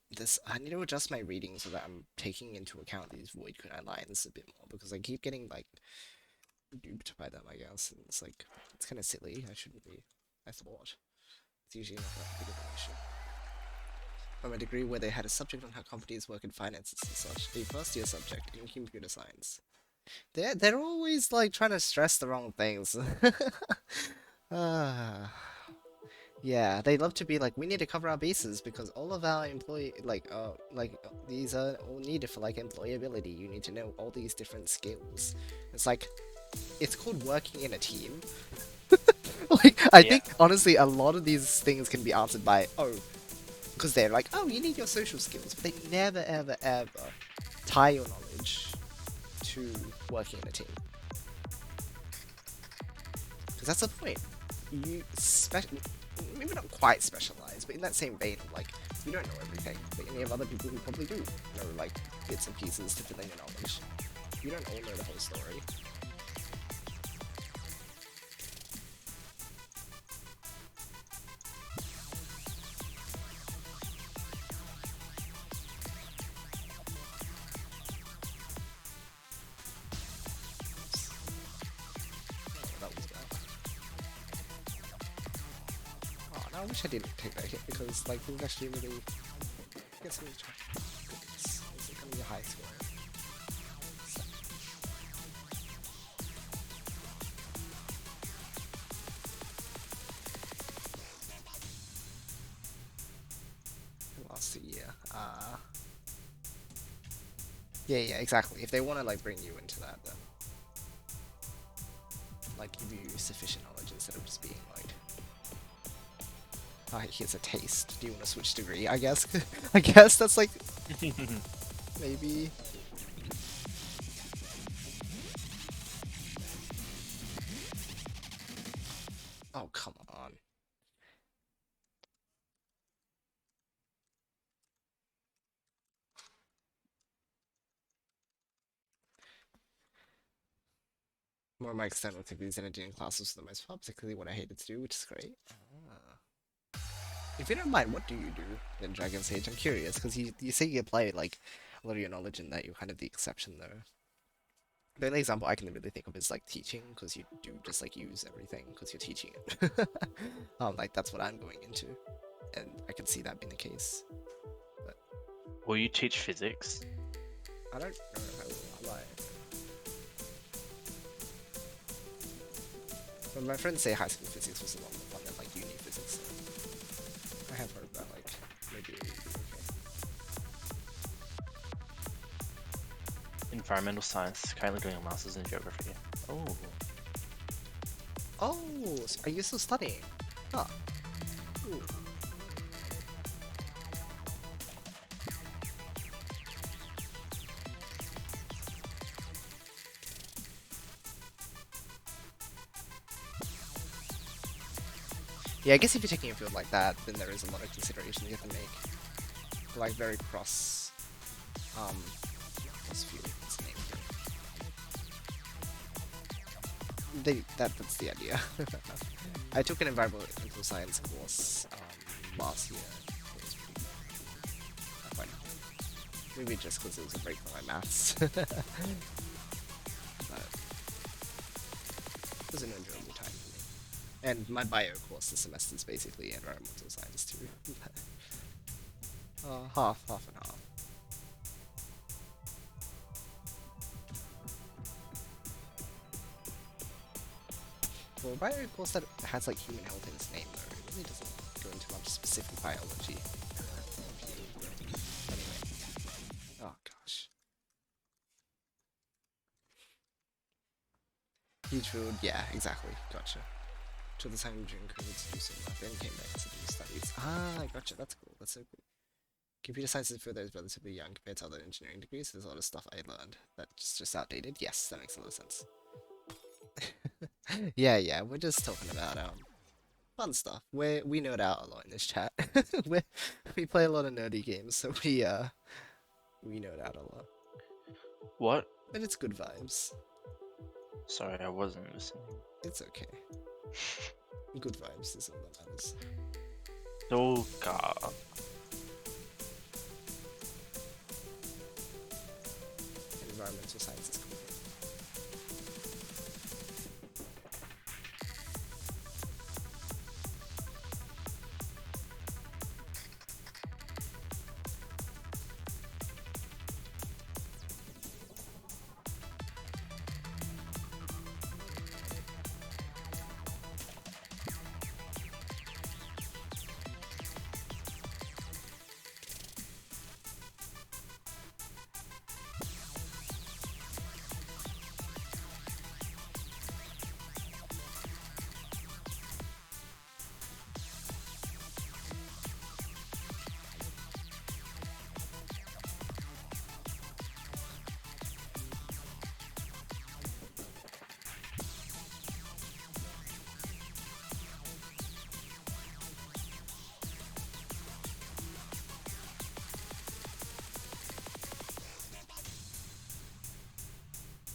S1: this. I need to adjust my reading so that I'm taking into account these void kunai lines a bit more because I keep getting like duped by them, I guess, and it's like it's kind of silly. I shouldn't be. I thought it's usually not that big of an issue. From a degree where they had a subject on how companies work in finances and such, a first year subject in computer science. They're always like trying to stress the wrong things. Ah, yeah, they love to be like, we need to cover our bases because all of our these are all needed for like employability. You need to know all these different skills. It's like it's called working in a team. Like I
S2: Yeah.
S1: think honestly, a lot of these things can be answered by because they're like, oh, you need your social skills, but they never ever ever tie your knowledge to working in a team. Because that's the point. You maybe not quite specialize, but in that same vein of like, you don't know everything, but you have other people who probably do know like bits and pieces to fill in your knowledge. You don't all know the whole story. Oh, that was bad. Oh, now I wish I didn't take that hit because like we would actually really get some try. Goodness, it's becoming a high score. So, last year. Yeah, yeah, exactly. If they want to like bring you into that, then like give you sufficient knowledge instead of just being like, oh, here's a taste. Do you want to switch degree? I guess. I guess that's like maybe. Oh, come on. More of my external activities than I did in classes for the most part, particularly what I hated to do, which is great. Ah. If you don't mind, what do you do in Dragon's Age? I'm curious, because you say you apply like a lot of your knowledge in that you're kind of the exception though. The only example I can really think of is like teaching, because you do just like use everything because you're teaching it. Like that's what I'm going into, and I can see that being the case. But
S2: Will you teach physics?
S1: I don't know if I will lie. But my friends say high school physics was a lot more fun than like uni physics. So I have heard that like maybe it would be
S2: Environmental science. Currently doing a master's in geography. Oh.
S1: okay. Oh, so are you still studying? Huh. Ooh. Yeah, I guess if you're taking a field like that, then there is a lot of considerations you have to make. Like very cross, cross field. What's the name? That's the idea. I took an environmental science course last year. It was pretty I find maybe just because it was a break from my maths. was an enjoyable time for me. And my bio course this semester is basically environmental science too. Half and half. For a bio course that has like human health in its name though, it really doesn't go into much specific biology. Anyway. Oh gosh. Huge food, yeah, exactly. Gotcha. Took the time during COVID to do some work, then came back to do studies. Ah, gotcha, that's cool. That's so cool. Computer science is for those relatively young compared to other engineering degrees. There's a lot of stuff I learned that's just outdated. Yes, that makes a lot of sense. Yeah, we're just talking about fun stuff. We nerd out a lot in this chat. We play a lot of nerdy games, so we nerd out a lot.
S2: What?
S1: But it's good vibes.
S2: Sorry, I wasn't listening.
S1: It's okay. Good vibes is all that matters.
S2: Oh god.
S1: Environmental science is cool.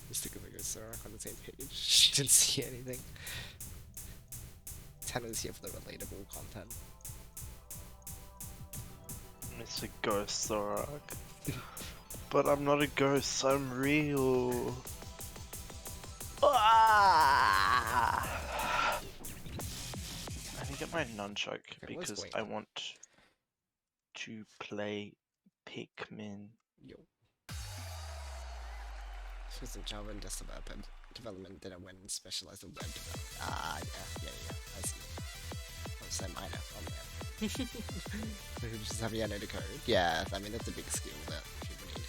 S1: Just took a look at Sarah on the same page. She didn't see anything. Tanner's here for the relatable content.
S2: It's a ghost, Zorak. But I'm not a ghost, I'm real. Ah! I need to get my nunchuck because I want to play Pikmin.
S1: Yo. First in Java and desktop app development, then I went and specialized in web development. Ah, yeah, I see. Oh, so minor. Oh man. Just have you know the code? Yeah, I mean that's a big skill that people need.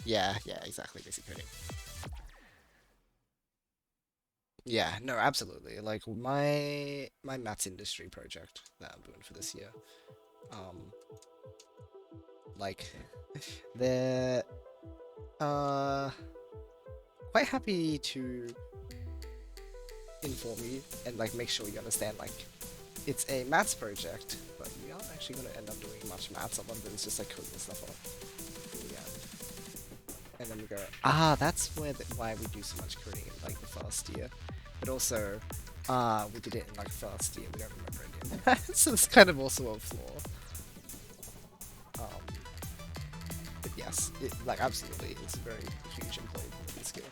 S1: Yeah, exactly, basic coding. Yeah, no, absolutely. Like my maths industry project that I'm doing for this year, like they're quite happy to inform you and like make sure you understand like it's a maths project, but you aren't actually going to end up doing much maths. A lot of it is just like coding stuff up. And then we go, that's why we do so much coding in like the first year. But also, we did it in like first year. We don't remember any of that, so it's kind of also a flaw. But yes, like absolutely, it's a very huge employability skill.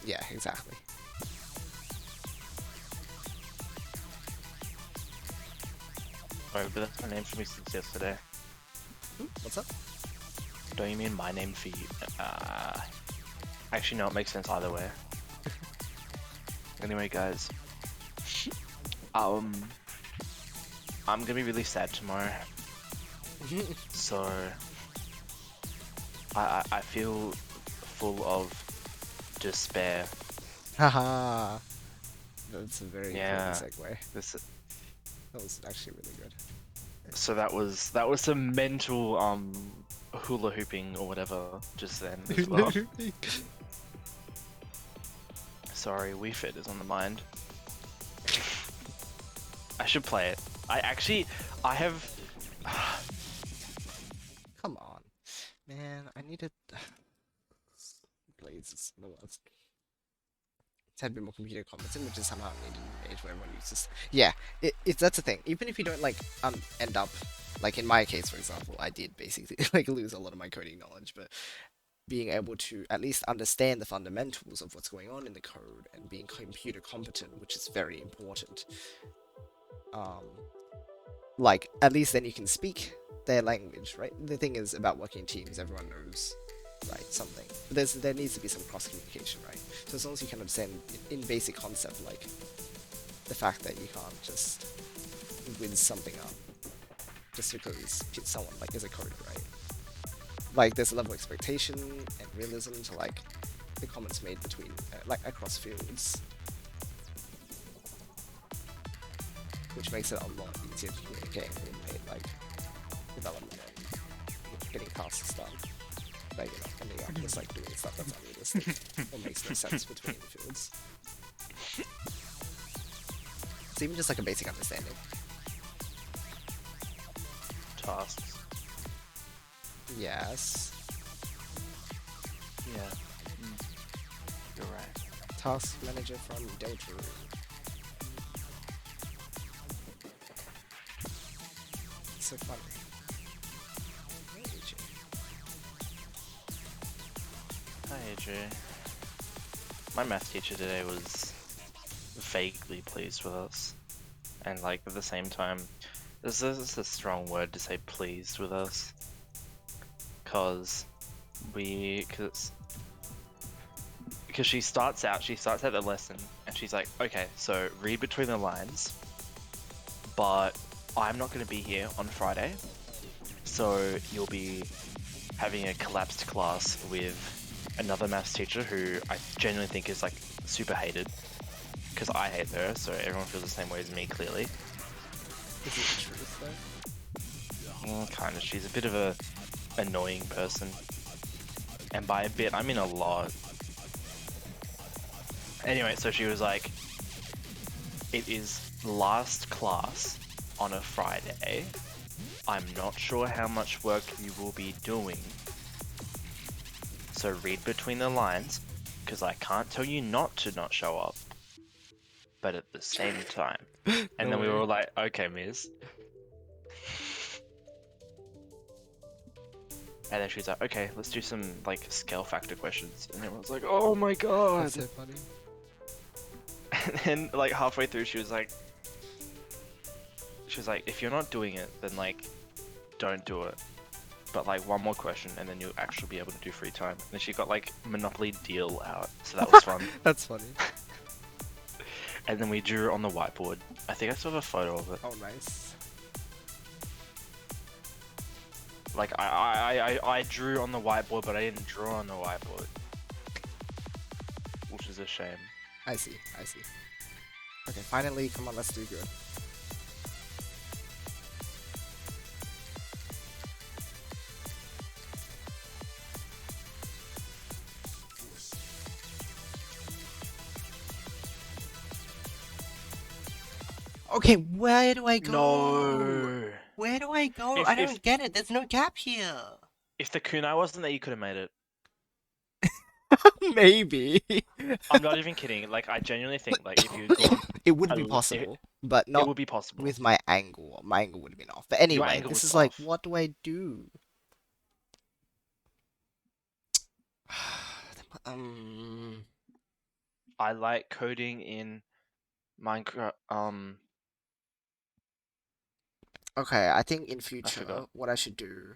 S1: Yeah, exactly.
S2: Oh, but that's my name for me since yesterday.
S1: What's up?
S2: Don't you mean my name for you? Actually, no, it makes sense either way. Anyway, guys. I'm gonna be really sad tomorrow. So, I feel full of despair.
S1: Haha. That's a very good
S2: Yeah.
S1: segue.
S2: This,
S1: That was actually really good.
S2: so that was some mental hula hooping or whatever just then as well. Sorry, Wii Fit is on the mind. I should play it. I have.
S1: Come on, man! I needed blades is the worst. had to be more computer competent, which is somehow needed in an age where everyone uses. Yeah, it's that's the thing. Even if you don't like end up like in my case, for example, I did basically like lose a lot of my coding knowledge, but being able to at least understand the fundamentals of what's going on in the code and being computer competent, which is very important. Um, like at least then you can speak their language, right? The thing is about working in teams, everyone knows, right, something. But there needs to be some cross communication, right? So as long as you can understand in basic concept, like the fact that you can't just whiz something up just because someone like is a coder, right? Like there's a level of expectation and realism to like the comments made between like across fields, which makes it a lot easier to communicate and coordinate like development and getting tasks done. Like you're not ending up just like doing stuff that's unrealistic or makes no sense between the fields. It's even just like a basic understanding.
S2: Tasks.
S1: Yes.
S2: Yeah. You're right.
S1: Task manager from Delta Room. It's so funny.
S2: Hi, AJ. My math teacher today was vaguely pleased with us, and like at the same time, this is a strong word to say pleased with us, cause she starts out the lesson and she's like, okay, so read between the lines, but I'm not going to be here on Friday, so you'll be having a collapsed class with another maths teacher who I genuinely think is like super hated, because I hate her, so everyone feels the same way as me, clearly.
S1: Is it the truth though?
S2: Kind of. She's a bit of a annoying person, and by a bit I mean a lot. Anyway, so she was like, it is last class on a Friday. I'm not sure how much work you will be doing, so read between the lines, because I can't tell you not to not show up, but at the same time. And
S1: No
S2: then we were
S1: way.
S2: all like, okay, miss. And then she's like, okay, let's do some like scale factor questions. And everyone's like, oh my god.
S1: That's so funny.
S2: And then like halfway through, she was like, if you're not doing it, then like, don't do it. But like one more question, and then you'll actually be able to do free time. And then she got like Monopoly Deal out, so that was fun.
S1: That's funny.
S2: And then we drew on the whiteboard. I think I still have a photo of it.
S1: Oh, nice.
S2: Like I drew on the whiteboard, but I didn't draw on the whiteboard, which is a shame.
S1: I see. I see. Okay, finally, come on, let's do good. Okay, where do I go?
S2: No.
S1: Where do I go?
S2: If
S1: I
S2: if
S1: don't get it. There's no gap here.
S2: if the kunai wasn't there, you could have made it.
S1: Maybe.
S2: I'm not even kidding. Like I genuinely think like if you'd gone,
S1: It would
S2: a
S1: be
S2: l-
S1: possible, but
S2: it
S1: not
S2: would be possible.
S1: with my angle. My angle would have been off. But
S2: Your
S1: anyway,
S2: angle
S1: this
S2: was
S1: is like,
S2: off.
S1: what do I do? um.
S2: I like coding in Minecraft.
S1: Okay, I think in
S2: I
S1: future,
S2: forgot.
S1: what I should do,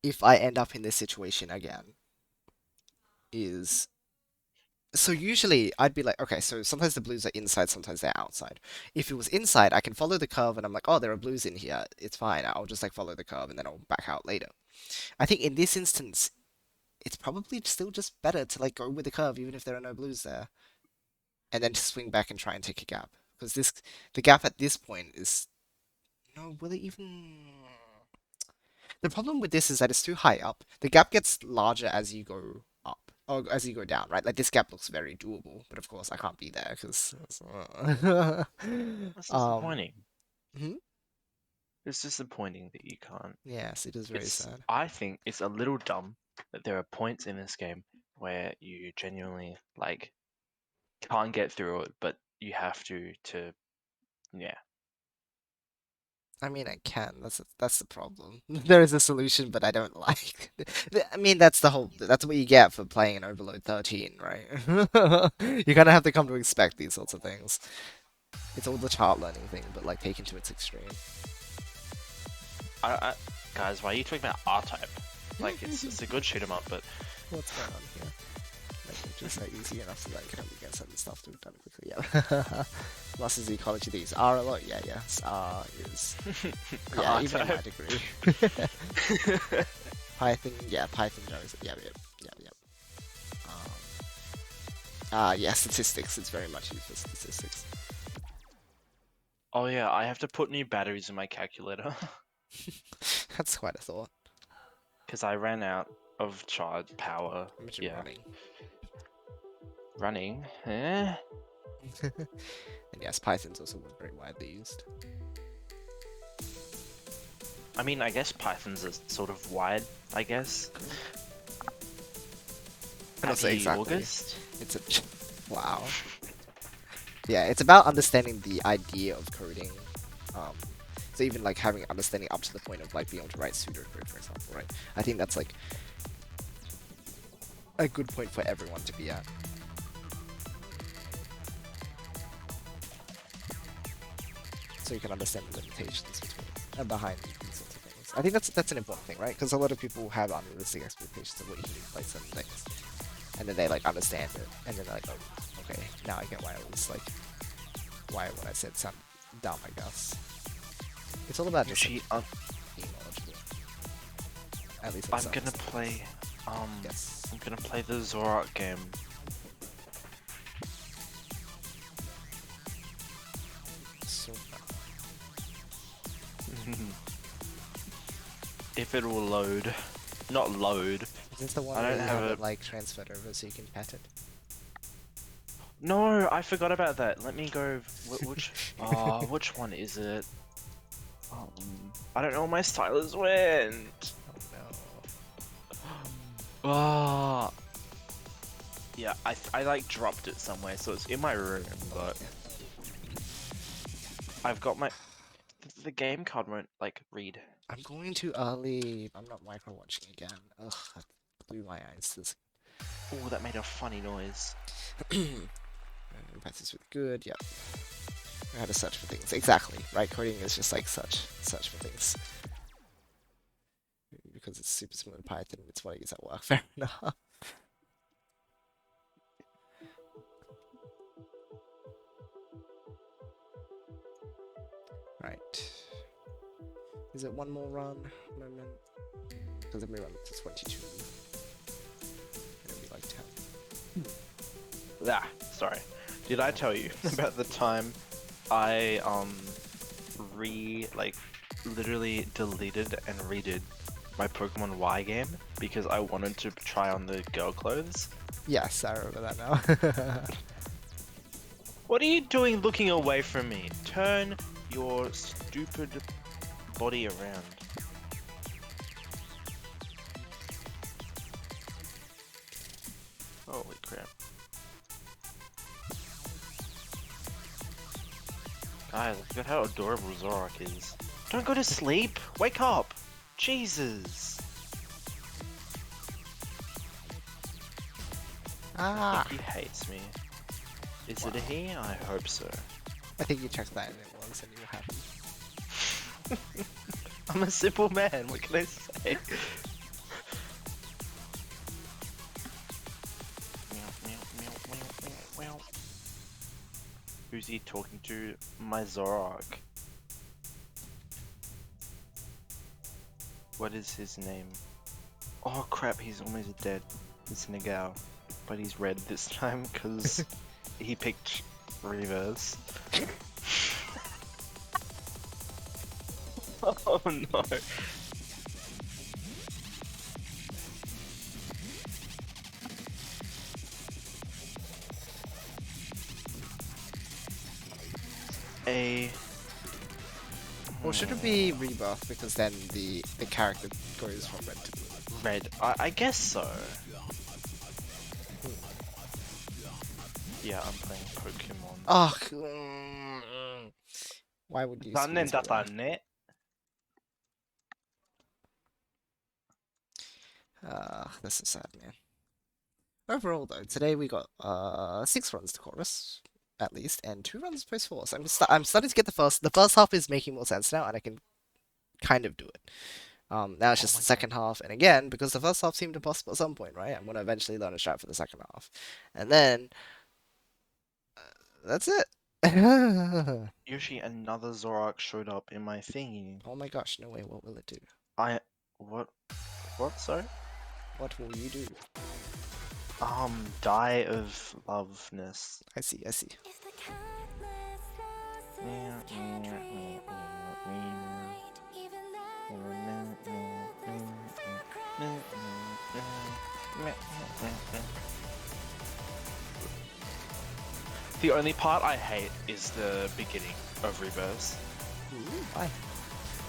S1: if I end up in this situation again, is so usually I'd be like, okay, so sometimes the blues are inside, sometimes they're outside. If it was inside, I can follow the curve and I'm like, oh, there are blues in here. It's fine. I'll just like follow the curve and then I'll back out later. I think in this instance, it's probably still just better to like go with the curve even if there are no blues there, and then to swing back and try and take a gap because the gap at this point is no, will it even? The problem with this is that it's too high up. The gap gets larger as you go up, or as you go down, right? Like this gap looks very doable, but of course I can't be there because.
S2: That's
S1: um.
S2: disappointing.
S1: Hmm?
S2: It's disappointing that you can't.
S1: Yes, it is very
S2: It's.
S1: sad.
S2: I think it's a little dumb that there are points in this game where you genuinely like can't get through it, but you have to yeah.
S1: I mean, I can. That's the problem. There is a solution, but I don't like. I mean, that's the whole. That's what you get for playing an Overload 13, right? You kind of have to come to expect these sorts of things. It's all the chart learning thing, but like taken to its extreme.
S2: Guys, why are you talking about R-Type? Like, it's a good shoot 'em up, but
S1: What's going on here? Like, just like easy enough to like kind of get certain stuff to be done quickly. Yeah. Master's ecology. These R a lot. Yeah, yes. R is. Yeah, even in my
S2: R-Type.
S1: degree. Python. Yeah, Python knows. Yeah, yeah, yeah, yeah. Yeah, statistics. It's very much used for statistics.
S2: Oh yeah, I have to put new batteries in my calculator
S1: That's quite a thought.
S2: because I ran out of charge power.
S1: Imagine
S2: Yeah,
S1: running.
S2: running. Eh?
S1: And yes, Python's also very widely used.
S2: I mean, I guess Python's a sort of wide, I guess.
S1: And also,
S2: Happy
S1: exactly.
S2: August.
S1: It's a wow. Yeah, it's about understanding the idea of coding. So even like having understanding up to the point of like being able to write pseudocode, for example, right? I think that's like a good point for everyone to be at. So you can understand the limitations between behind these sorts of things. I think that's an important thing, right? Because a lot of people have unrealistic expectations of what you can do to play certain things, and then they like understand it, and then they're like, oh, okay, now I get why I was like, why what I said sounded dumb, I guess. It's all about just
S2: Yoshi,
S1: being knowledgeable. At least
S2: I'm gonna play.
S1: Yes.
S2: I'm gonna play the Zorak game.
S1: So,
S2: If it will load, not load.
S1: is this the one
S2: I
S1: where
S2: don't
S1: you
S2: have
S1: have
S2: it.
S1: it like transferred over so you can pet it?
S2: No, I forgot about that. Let me go. Which? Which one is it? I don't know where my stylus went.
S1: Oh
S2: Ah. Yeah, I like dropped it somewhere, so it's in my room, but I've got my. The game card won't like read.
S1: I'm going too early. I'm not micro watching again. Ugh, that blew my eyes. This
S2: Oh, that made a funny noise.
S1: passes with good. Yep. I had to search for things. Exactly. Right. Coding is just like search for things. Because it's super similar to Python. It's what I use at work. Fair enough. Right. Is it one more run? Moment. Because then we run to 22. It'll be like 10.
S2: Ah, sorry. Did I tell you about the time I literally deleted and redid my Pokemon Y game because I wanted to try on the girl clothes?
S1: Yes, I remember that now.
S2: What are you doing looking away from me? Turn your stupid body around. Holy crap. Guys, look at how adorable Zorak is. Don't go to sleep! Wake up! Jesus! I think he hates me. Is it a he? I hope so.
S1: I think you checked that and it was, and you were happy.
S2: I'm a simple man, what can I say? Who's he talking to? My Zorak. What is his name? Oh crap, he's almost dead. It's Nagao. But he's red this time because he picked reverse. Oh no.
S1: Or should it be Rebirth, because then the character goes from red to blue?
S2: Red. I guess so. Yeah, I'm playing Pokemon.
S1: Oh, why would you squeeze me there? This is sad, man. Overall, though, today we got 6 runs to chorus, at least, and 2 runs post four. So I'm starting to get the first half is making more sense now, and I can kind of do it. Now it's just the second half, and again, because the first half seemed impossible at some point, right? I'm gonna eventually learn a strat for the second half, and then that's it.
S2: Yoshi, another Zorak showed up in my thingy.
S1: Oh my gosh, no way, what will it do?
S2: What? What, sorry?
S1: What will you do?
S2: Die of loveness.
S1: I see, I see.
S2: The only part I hate is the beginning of Rebirth.
S1: Why?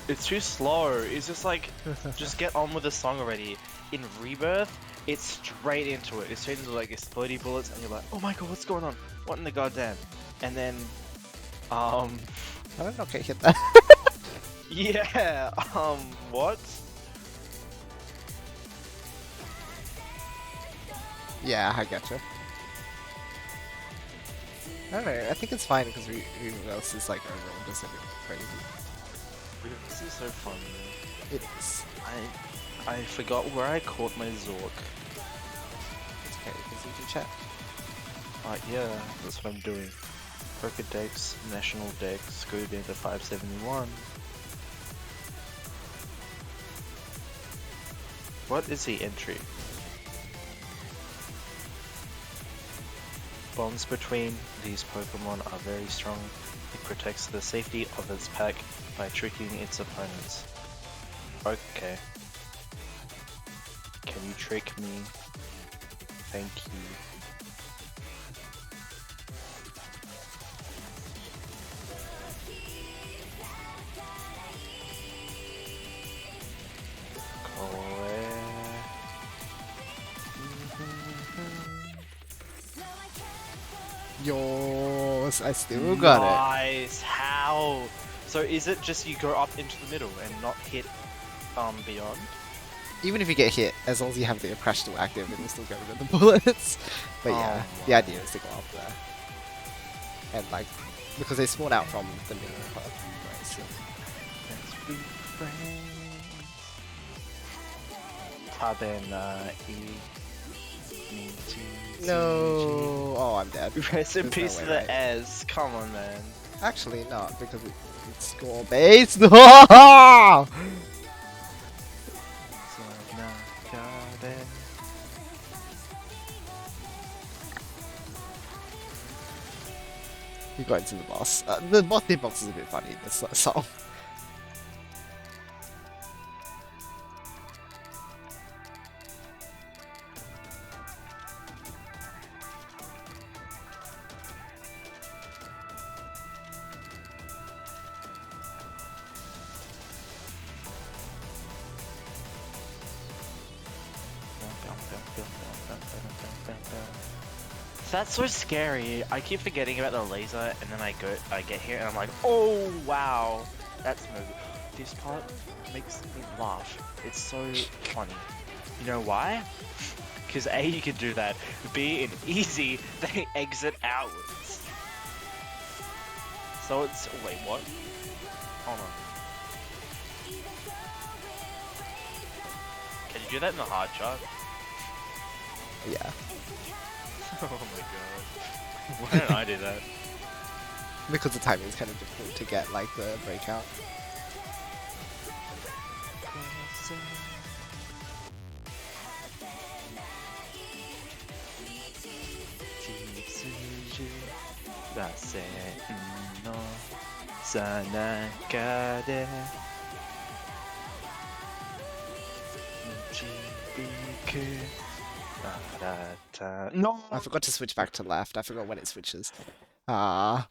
S2: It's too slow. It's just like, just get on with the song already. In Rebirth, it's straight into it. It's straight into like explodey bullets, and you're like, oh my god, what's going on? What in the goddamn? And then,
S1: I don't know, okay, hit that.
S2: yeah, what?
S1: Yeah, I gotcha. I don't know, I think it's fine because Rebirth is like overall just a bit crazy.
S2: This is so fun.
S1: It is.
S2: I forgot where I caught my Zork.
S1: It's okay, because you can check.
S2: Yeah, that's what I'm doing. Pokedex, National Dex, go down to 571. What is the entry? Bonds between these Pokemon are very strong. It protects the safety of its pack by tricking its opponents. Okay. Can you trick me? Thank you.
S1: Yours, I still got
S2: Nice. How? So is it just you go up into the middle and not hit beyond?
S1: it. Even if you get hit, as long as you have the crash tool active, it will still get rid of the bullets. But yeah, the idea is to go up there. And like, because they spawn out from the middle part. Right, so.
S2: Let's be friends.
S1: No. Oh, I'm dead.
S2: Rest in
S1: There's
S2: peace
S1: no
S2: to
S1: way,
S2: the
S1: right?
S2: S. Come on, man.
S1: Actually, not because it's score based. No! You got into the boss. The boss hitbox is a bit funny in this song.
S2: That's so scary. I keep forgetting about the laser, and then I get here, and I'm like, oh wow, that's no good. This part makes me laugh. It's so funny. You know why? Because A, you can do that. B, in easy, they exit outwards. So it's wait, what? Hold on. Can you do that in the hard shot?
S1: Yeah.
S2: Oh my god. Why didn't I do that?
S1: Because the timing is kind of difficult to get like the breakout.
S2: No!
S1: I forgot to switch back to left. I forgot when it switches. Ah.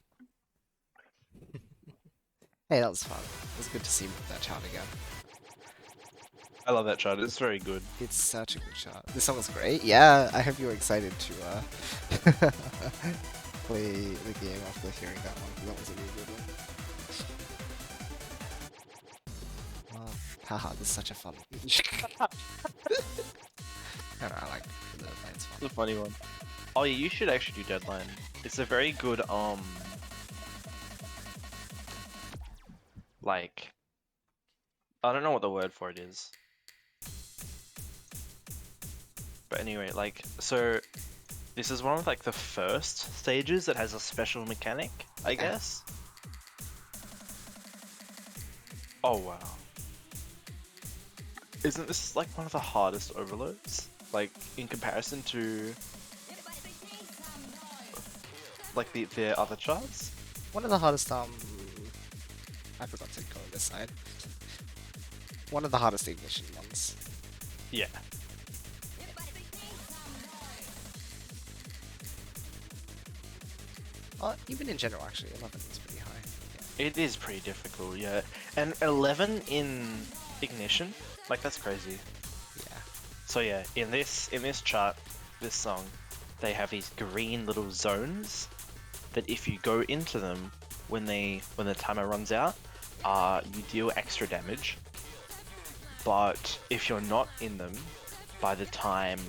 S1: Hey, that was fun. It was good to see that child again.
S2: I love that chart. It's very good.
S1: It's such a good shot. This song is great. Yeah, I hope you're excited to play the game after hearing that one. 'Cause that was a really good one. Haha, this is such a fun. I don't know, I like the Deadline's fun.
S2: The funny one. Oh yeah, you should actually do Deadline. It's a very good like I don't know what the word for it is. But anyway, like so this is one of like the first stages that has a special mechanic, I
S1: Yeah.
S2: guess. Oh wow. Isn't this like one of the hardest overloads? Like in comparison to like the other charts?
S1: One of the hardest I forgot to go on this side. One of the hardest ignition ones.
S2: Yeah.
S1: Even in general, actually, 11 is pretty high.
S2: It is pretty difficult, yeah. And 11 in Ignition, like that's crazy.
S1: Yeah.
S2: So yeah, in this chart, this song, they have these green little zones that if you go into them when the timer runs out, you deal extra damage. But if you're not in them, by the time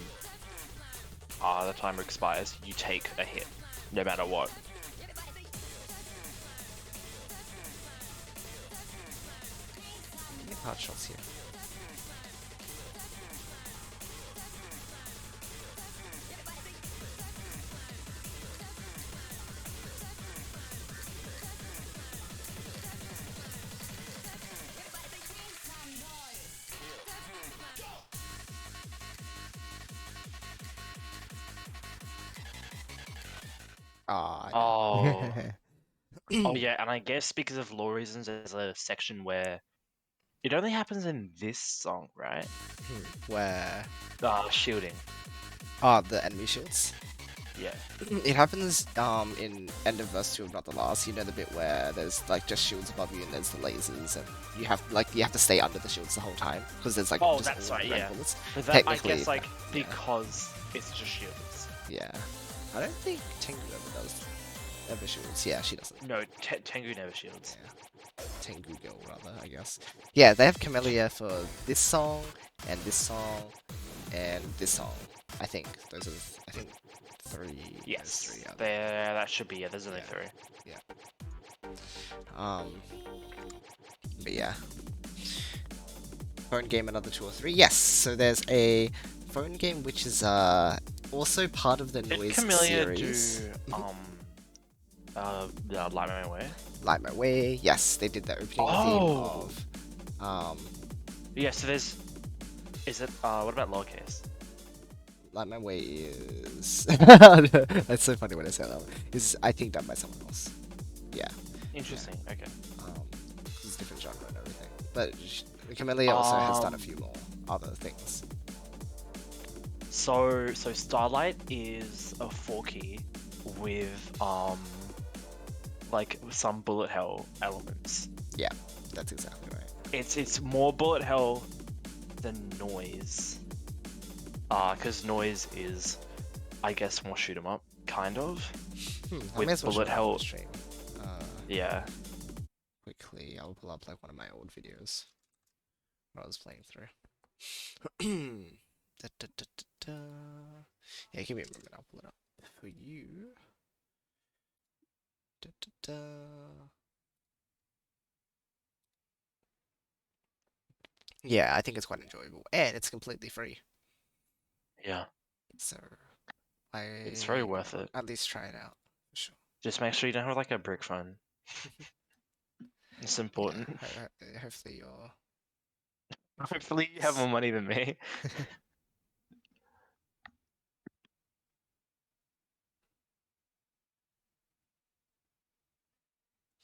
S2: the timer expires, you take a hit, no matter what.
S1: Any hard shots here? Ah,
S2: Oh.
S1: no.
S2: Oh yeah, and I guess because of law reasons, there's a section where it only happens in this song, right?
S1: Where?
S2: Shielding.
S1: The enemy shields.
S2: Yeah.
S1: It happens in end of verse 2 of Not the Last. You know the bit where there's like just shields above you and there's the lasers and you have to stay under the shields the whole time because there's like
S2: Oh,
S1: just
S2: that's
S1: all
S2: right,
S1: red
S2: yeah.
S1: bullets.
S2: But that, I
S1: Technically,
S2: guess, like,
S1: yeah.
S2: because it's just shields.
S1: Yeah. I don't think Tengu ever does ever shields. Yeah, she doesn't.
S2: No, Tengu never shields.
S1: Yeah. Tengu girl rather, I guess. Yeah, they have Camellia for this song and this song and this song. I think those are I think three.
S2: Yes.
S1: Three out
S2: There, that should be, yeah, there's only
S1: Yeah.
S2: three.
S1: But yeah. Phone game another 2 or 3. Yes. So there's a phone game which is also part of the
S2: Did
S1: NOISZ
S2: Camellia
S1: series.
S2: do, Light My Way?
S1: Light My Way. Yes, they did the opening
S2: Oh!
S1: theme of
S2: Yeah, so there's, is it, what about Lowercase?
S1: Light My Way is that's so funny when I say that. Is I think done by someone else. Yeah.
S2: Interesting, okay.
S1: It's a different genre and everything. But Camellia also has done a few more other things.
S2: So Starlight is a 4-key with like some bullet hell elements.
S1: Yeah, that's exactly right.
S2: It's more bullet hell than NOISZ. Because NOISZ is, I guess, more shoot 'em up, kind of.
S1: I
S2: With
S1: may as well
S2: bullet
S1: show that on
S2: hell.
S1: the stream.
S2: Yeah.
S1: Quickly, I'll pull up like one of my old videos when I was playing through. Da, da, da, da, da. Yeah, give me a moment, I'll pull it up for you. Da, da, da. Yeah, I think it's quite enjoyable, and it's completely free.
S2: Yeah.
S1: So,
S2: It's very worth it.
S1: at least try it out, for sure.
S2: Just make sure you don't have like a brick phone. It's important.
S1: Yeah, hopefully you're...
S2: Hopefully you have more money than me.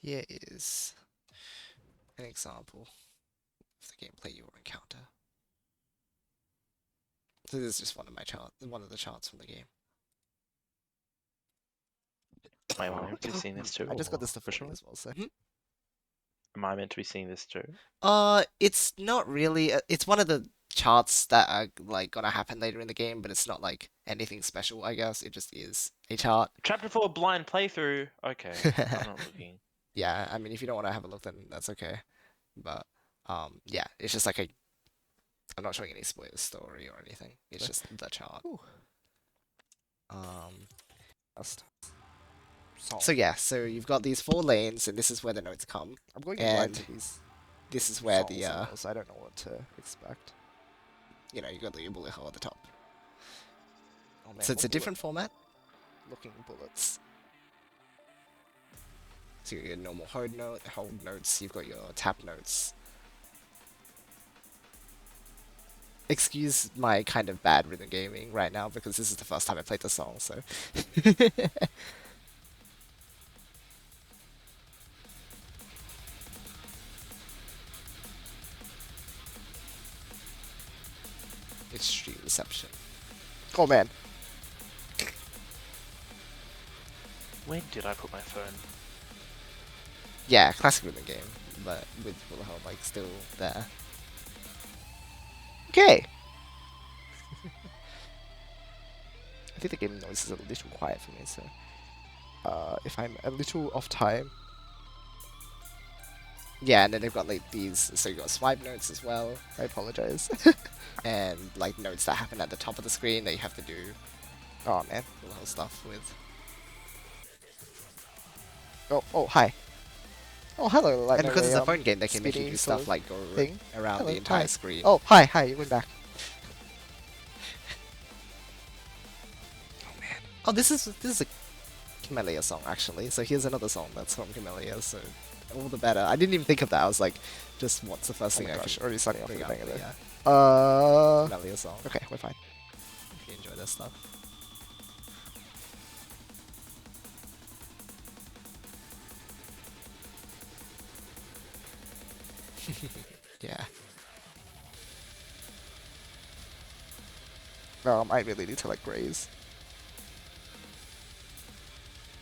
S1: Here is an example of the gameplay you will encounter. So this is just one of the charts from the game.
S2: Wait, am I meant to be seeing this too?
S1: I just got this stuff
S2: for
S1: for
S2: sure.
S1: as well, so...
S2: Am I meant to be seeing this too?
S1: It's not really. It's one of the charts that are like gonna happen later in the game, but it's not like anything special, I guess. It just is a chart.
S2: Chapter 4 blind playthrough. Okay, I'm not looking.
S1: Yeah, I mean, if you don't want to have a look, then that's okay. But yeah, it's just like a. I'm not showing any spoiler story or anything. It's just the chart.
S3: Ooh,
S1: Um,
S3: last song.
S1: so yeah, so you've got these four lanes, and this is where the notes come,
S3: I'm going in blind
S1: and
S3: to these
S1: this is where
S3: songs
S1: the
S3: and those. I don't know what to expect.
S1: you got the bullet hole at the top.
S3: Oh man,
S1: So it's
S3: what
S1: a
S3: bullet
S1: different format.
S3: looking bullets.
S1: So you got your normal hold notes. You've got your tap notes. Excuse my kind of bad rhythm gaming right now because this is the first time I played the song. So it's street reception.
S3: Oh man,
S2: When did I put my phone?
S1: Yeah, classic rhythm game, but with bullet hole like still there.
S3: okay. I think the game noise is a little quiet for me, so if I'm a little off time,
S1: Yeah, and then they've got like these. So you got swipe notes as well,
S3: I apologize.
S1: and like notes that happen at the top of the screen that you have to do
S3: Oh man.
S1: bullet hole stuff with.
S3: Oh hi. Oh hello, like
S1: And
S3: my
S1: because it's
S3: way,
S1: a phone game, they can make you
S3: speedy
S1: do
S3: sort
S1: stuff
S3: of
S1: like go
S3: thing.
S1: around
S3: Hello,
S1: the entire
S3: hi.
S1: screen.
S3: Oh hi, you went back.
S1: Oh man. Oh, this is a Camellia song actually. So here's another song that's from Camellia. So all the better. I didn't even think of that. I was like, just what's the first
S3: Oh
S1: thing
S3: my
S1: I
S3: gosh,
S1: could
S3: already starting off with
S1: bring
S3: a
S1: up?
S3: banger
S1: But
S3: there.
S1: yeah,
S3: Uh,
S1: Camellia song.
S3: okay, we're fine.
S1: If you enjoy this stuff. Yeah.
S3: I really need to like graze.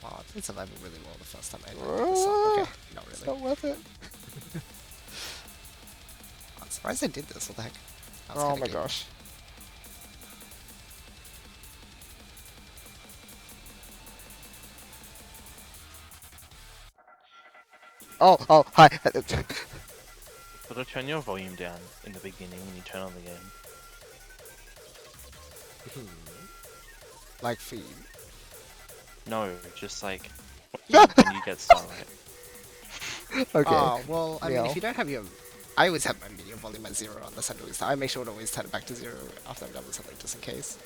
S1: Wow, I played Survival really well the first time I learned this song. Okay, not
S3: It's
S1: really.
S3: not worth it.
S1: I'm surprised I did this. What the heck? That was
S3: Oh
S1: kinda
S3: my
S1: good.
S3: gosh. Oh, hi.
S2: Gotta turn your volume down in the beginning when you turn on the game.
S1: Like for you.
S2: No, just like when you get Starlight.
S3: Okay.
S1: Oh, well, I mean,
S3: Meow.
S1: if you don't have your... I always have my video volume at 0 on the Sandwich. I make sure to always turn it back to 0 after I'm done with something, just in case.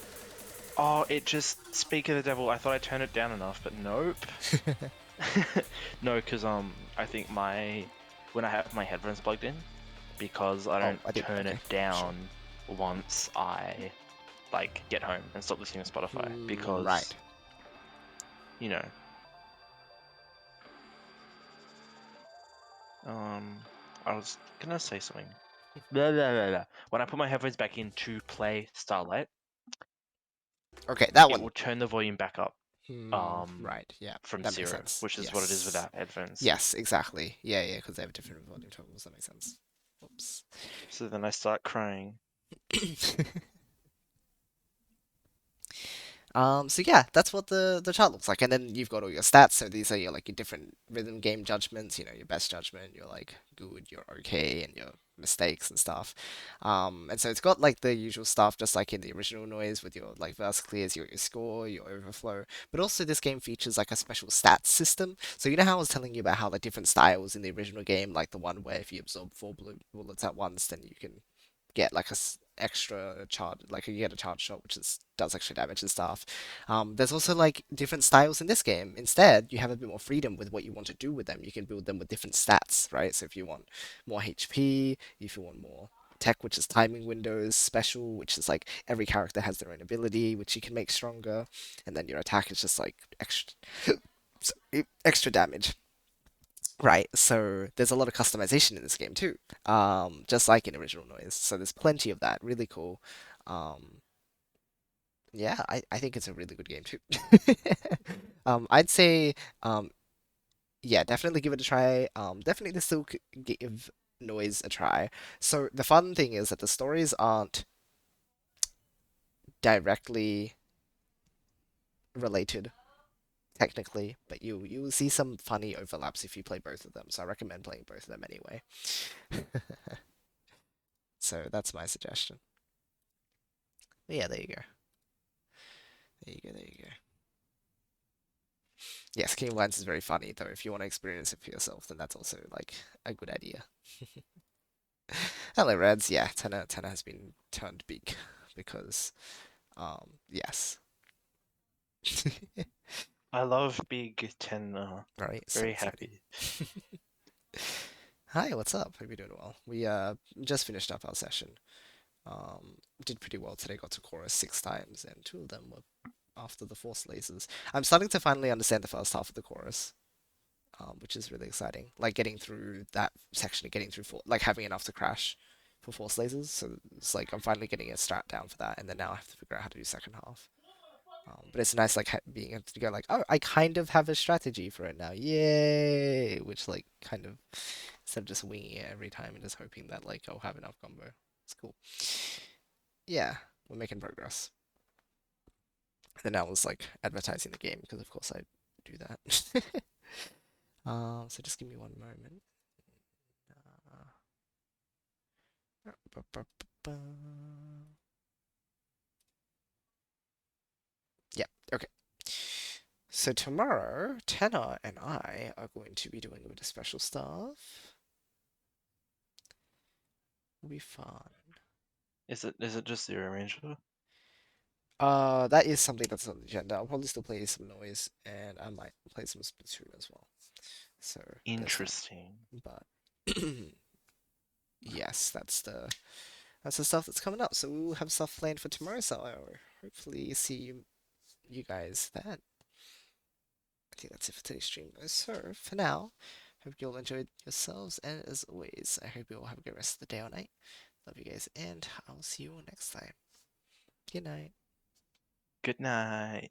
S2: Oh, it just speak of the devil. I thought I turned it down enough, but nope. No, because I think when I have my headphones plugged in, because I don't
S3: I did.
S2: turn
S3: Okay.
S2: it down once I like get home and stop listening to Spotify because
S1: Right.
S2: you know. I was gonna say something. Blah, blah, blah, blah. When I put my headphones back in to play Starlight,
S1: Okay, that
S2: it
S1: one.
S2: will turn the volume back up
S1: Right, yeah.
S2: from
S1: That makes
S2: 0,
S1: sense.
S2: which is what it is
S1: Yes.
S2: without headphones.
S1: Yes, exactly. Yeah, yeah, because they have different volume toggles. That makes sense. Whoops.
S2: So then I start crying.
S1: So yeah, that's what the chart looks like, and then you've got all your stats. So these are your like your different rhythm game judgments. You know, your best judgment, your like good, your okay, and your mistakes and stuff. And so it's got like the usual stuff, just like in the original noise with your like verse clears, your score, your overflow. But also this game features like a special stats system. So you know how I was telling you about how the different styles in the original game, like the one where if you absorb four blue bullets at once, then you can get like extra charge, like you get a charge shot, which does extra damage and stuff. There's also like different styles in this game. Instead, you have a bit more freedom with what you want to do with them. You can build them with different stats, right? So if you want more HP, if you want more tech, which is timing windows, special, which is like every character has their own ability, which you can make stronger, and then your attack is just like extra, extra damage. Right, so there's a lot of customization in this game too, just like in original noise. So there's plenty of that. Really cool. Um, yeah, I think it's a really good game too. I'd say, yeah, definitely give it a try. Definitely still give. NOISZ a try. So the fun thing is that the stories aren't directly related technically, but you will see some funny overlaps if you play both of them. So I recommend playing both of them anyway. So that's my suggestion. But yeah, there you go. There you go. There you go. Yes, King of Lions is very funny though. If you want to experience it for yourself, then that's also like a good idea. Hello, Reds. Yeah, Tenor has been turned big because yes.
S2: I love Big Ten.
S1: Right, so
S2: Very
S1: exciting.
S2: happy.
S1: Hi, what's up? Hope you're doing well. We just finished up our session. Did pretty well today. Got to chorus 6 times, and 2 of them were after the force lasers. I'm starting to finally understand the first half of the chorus, which is really exciting. Like getting through that section and getting through like having enough to crash for force lasers. So it's like I'm finally getting a strat down for that, and then now I have to figure out how to do second half. But it's nice like being able to go like, oh, I kind of have a strategy for it now, yay! Which like kind of instead of just winging it every time and just hoping that like I'll have enough combo. It's cool. Yeah, we're making progress. And then I was like advertising the game because of course I do that. So just give me one moment. Yeah, okay. So tomorrow, Tenor and I are going to be doing a bit of special stuff. It'll be fun.
S2: Is it just the arranger?
S1: That is something that's on the agenda. I'll probably still play some noise, and I might play some Splatoon as well. So there's that.
S2: Interesting.
S1: But yes, that's the stuff that's coming up. So we'll have stuff planned for tomorrow. So I'll hopefully see you guys then. I think that's it for today's stream. So for now, hope you all enjoyed yourselves, and as always, I hope you all have a good rest of the day or night. Love you guys, and I'll see you all next time. Good night.
S2: Good night.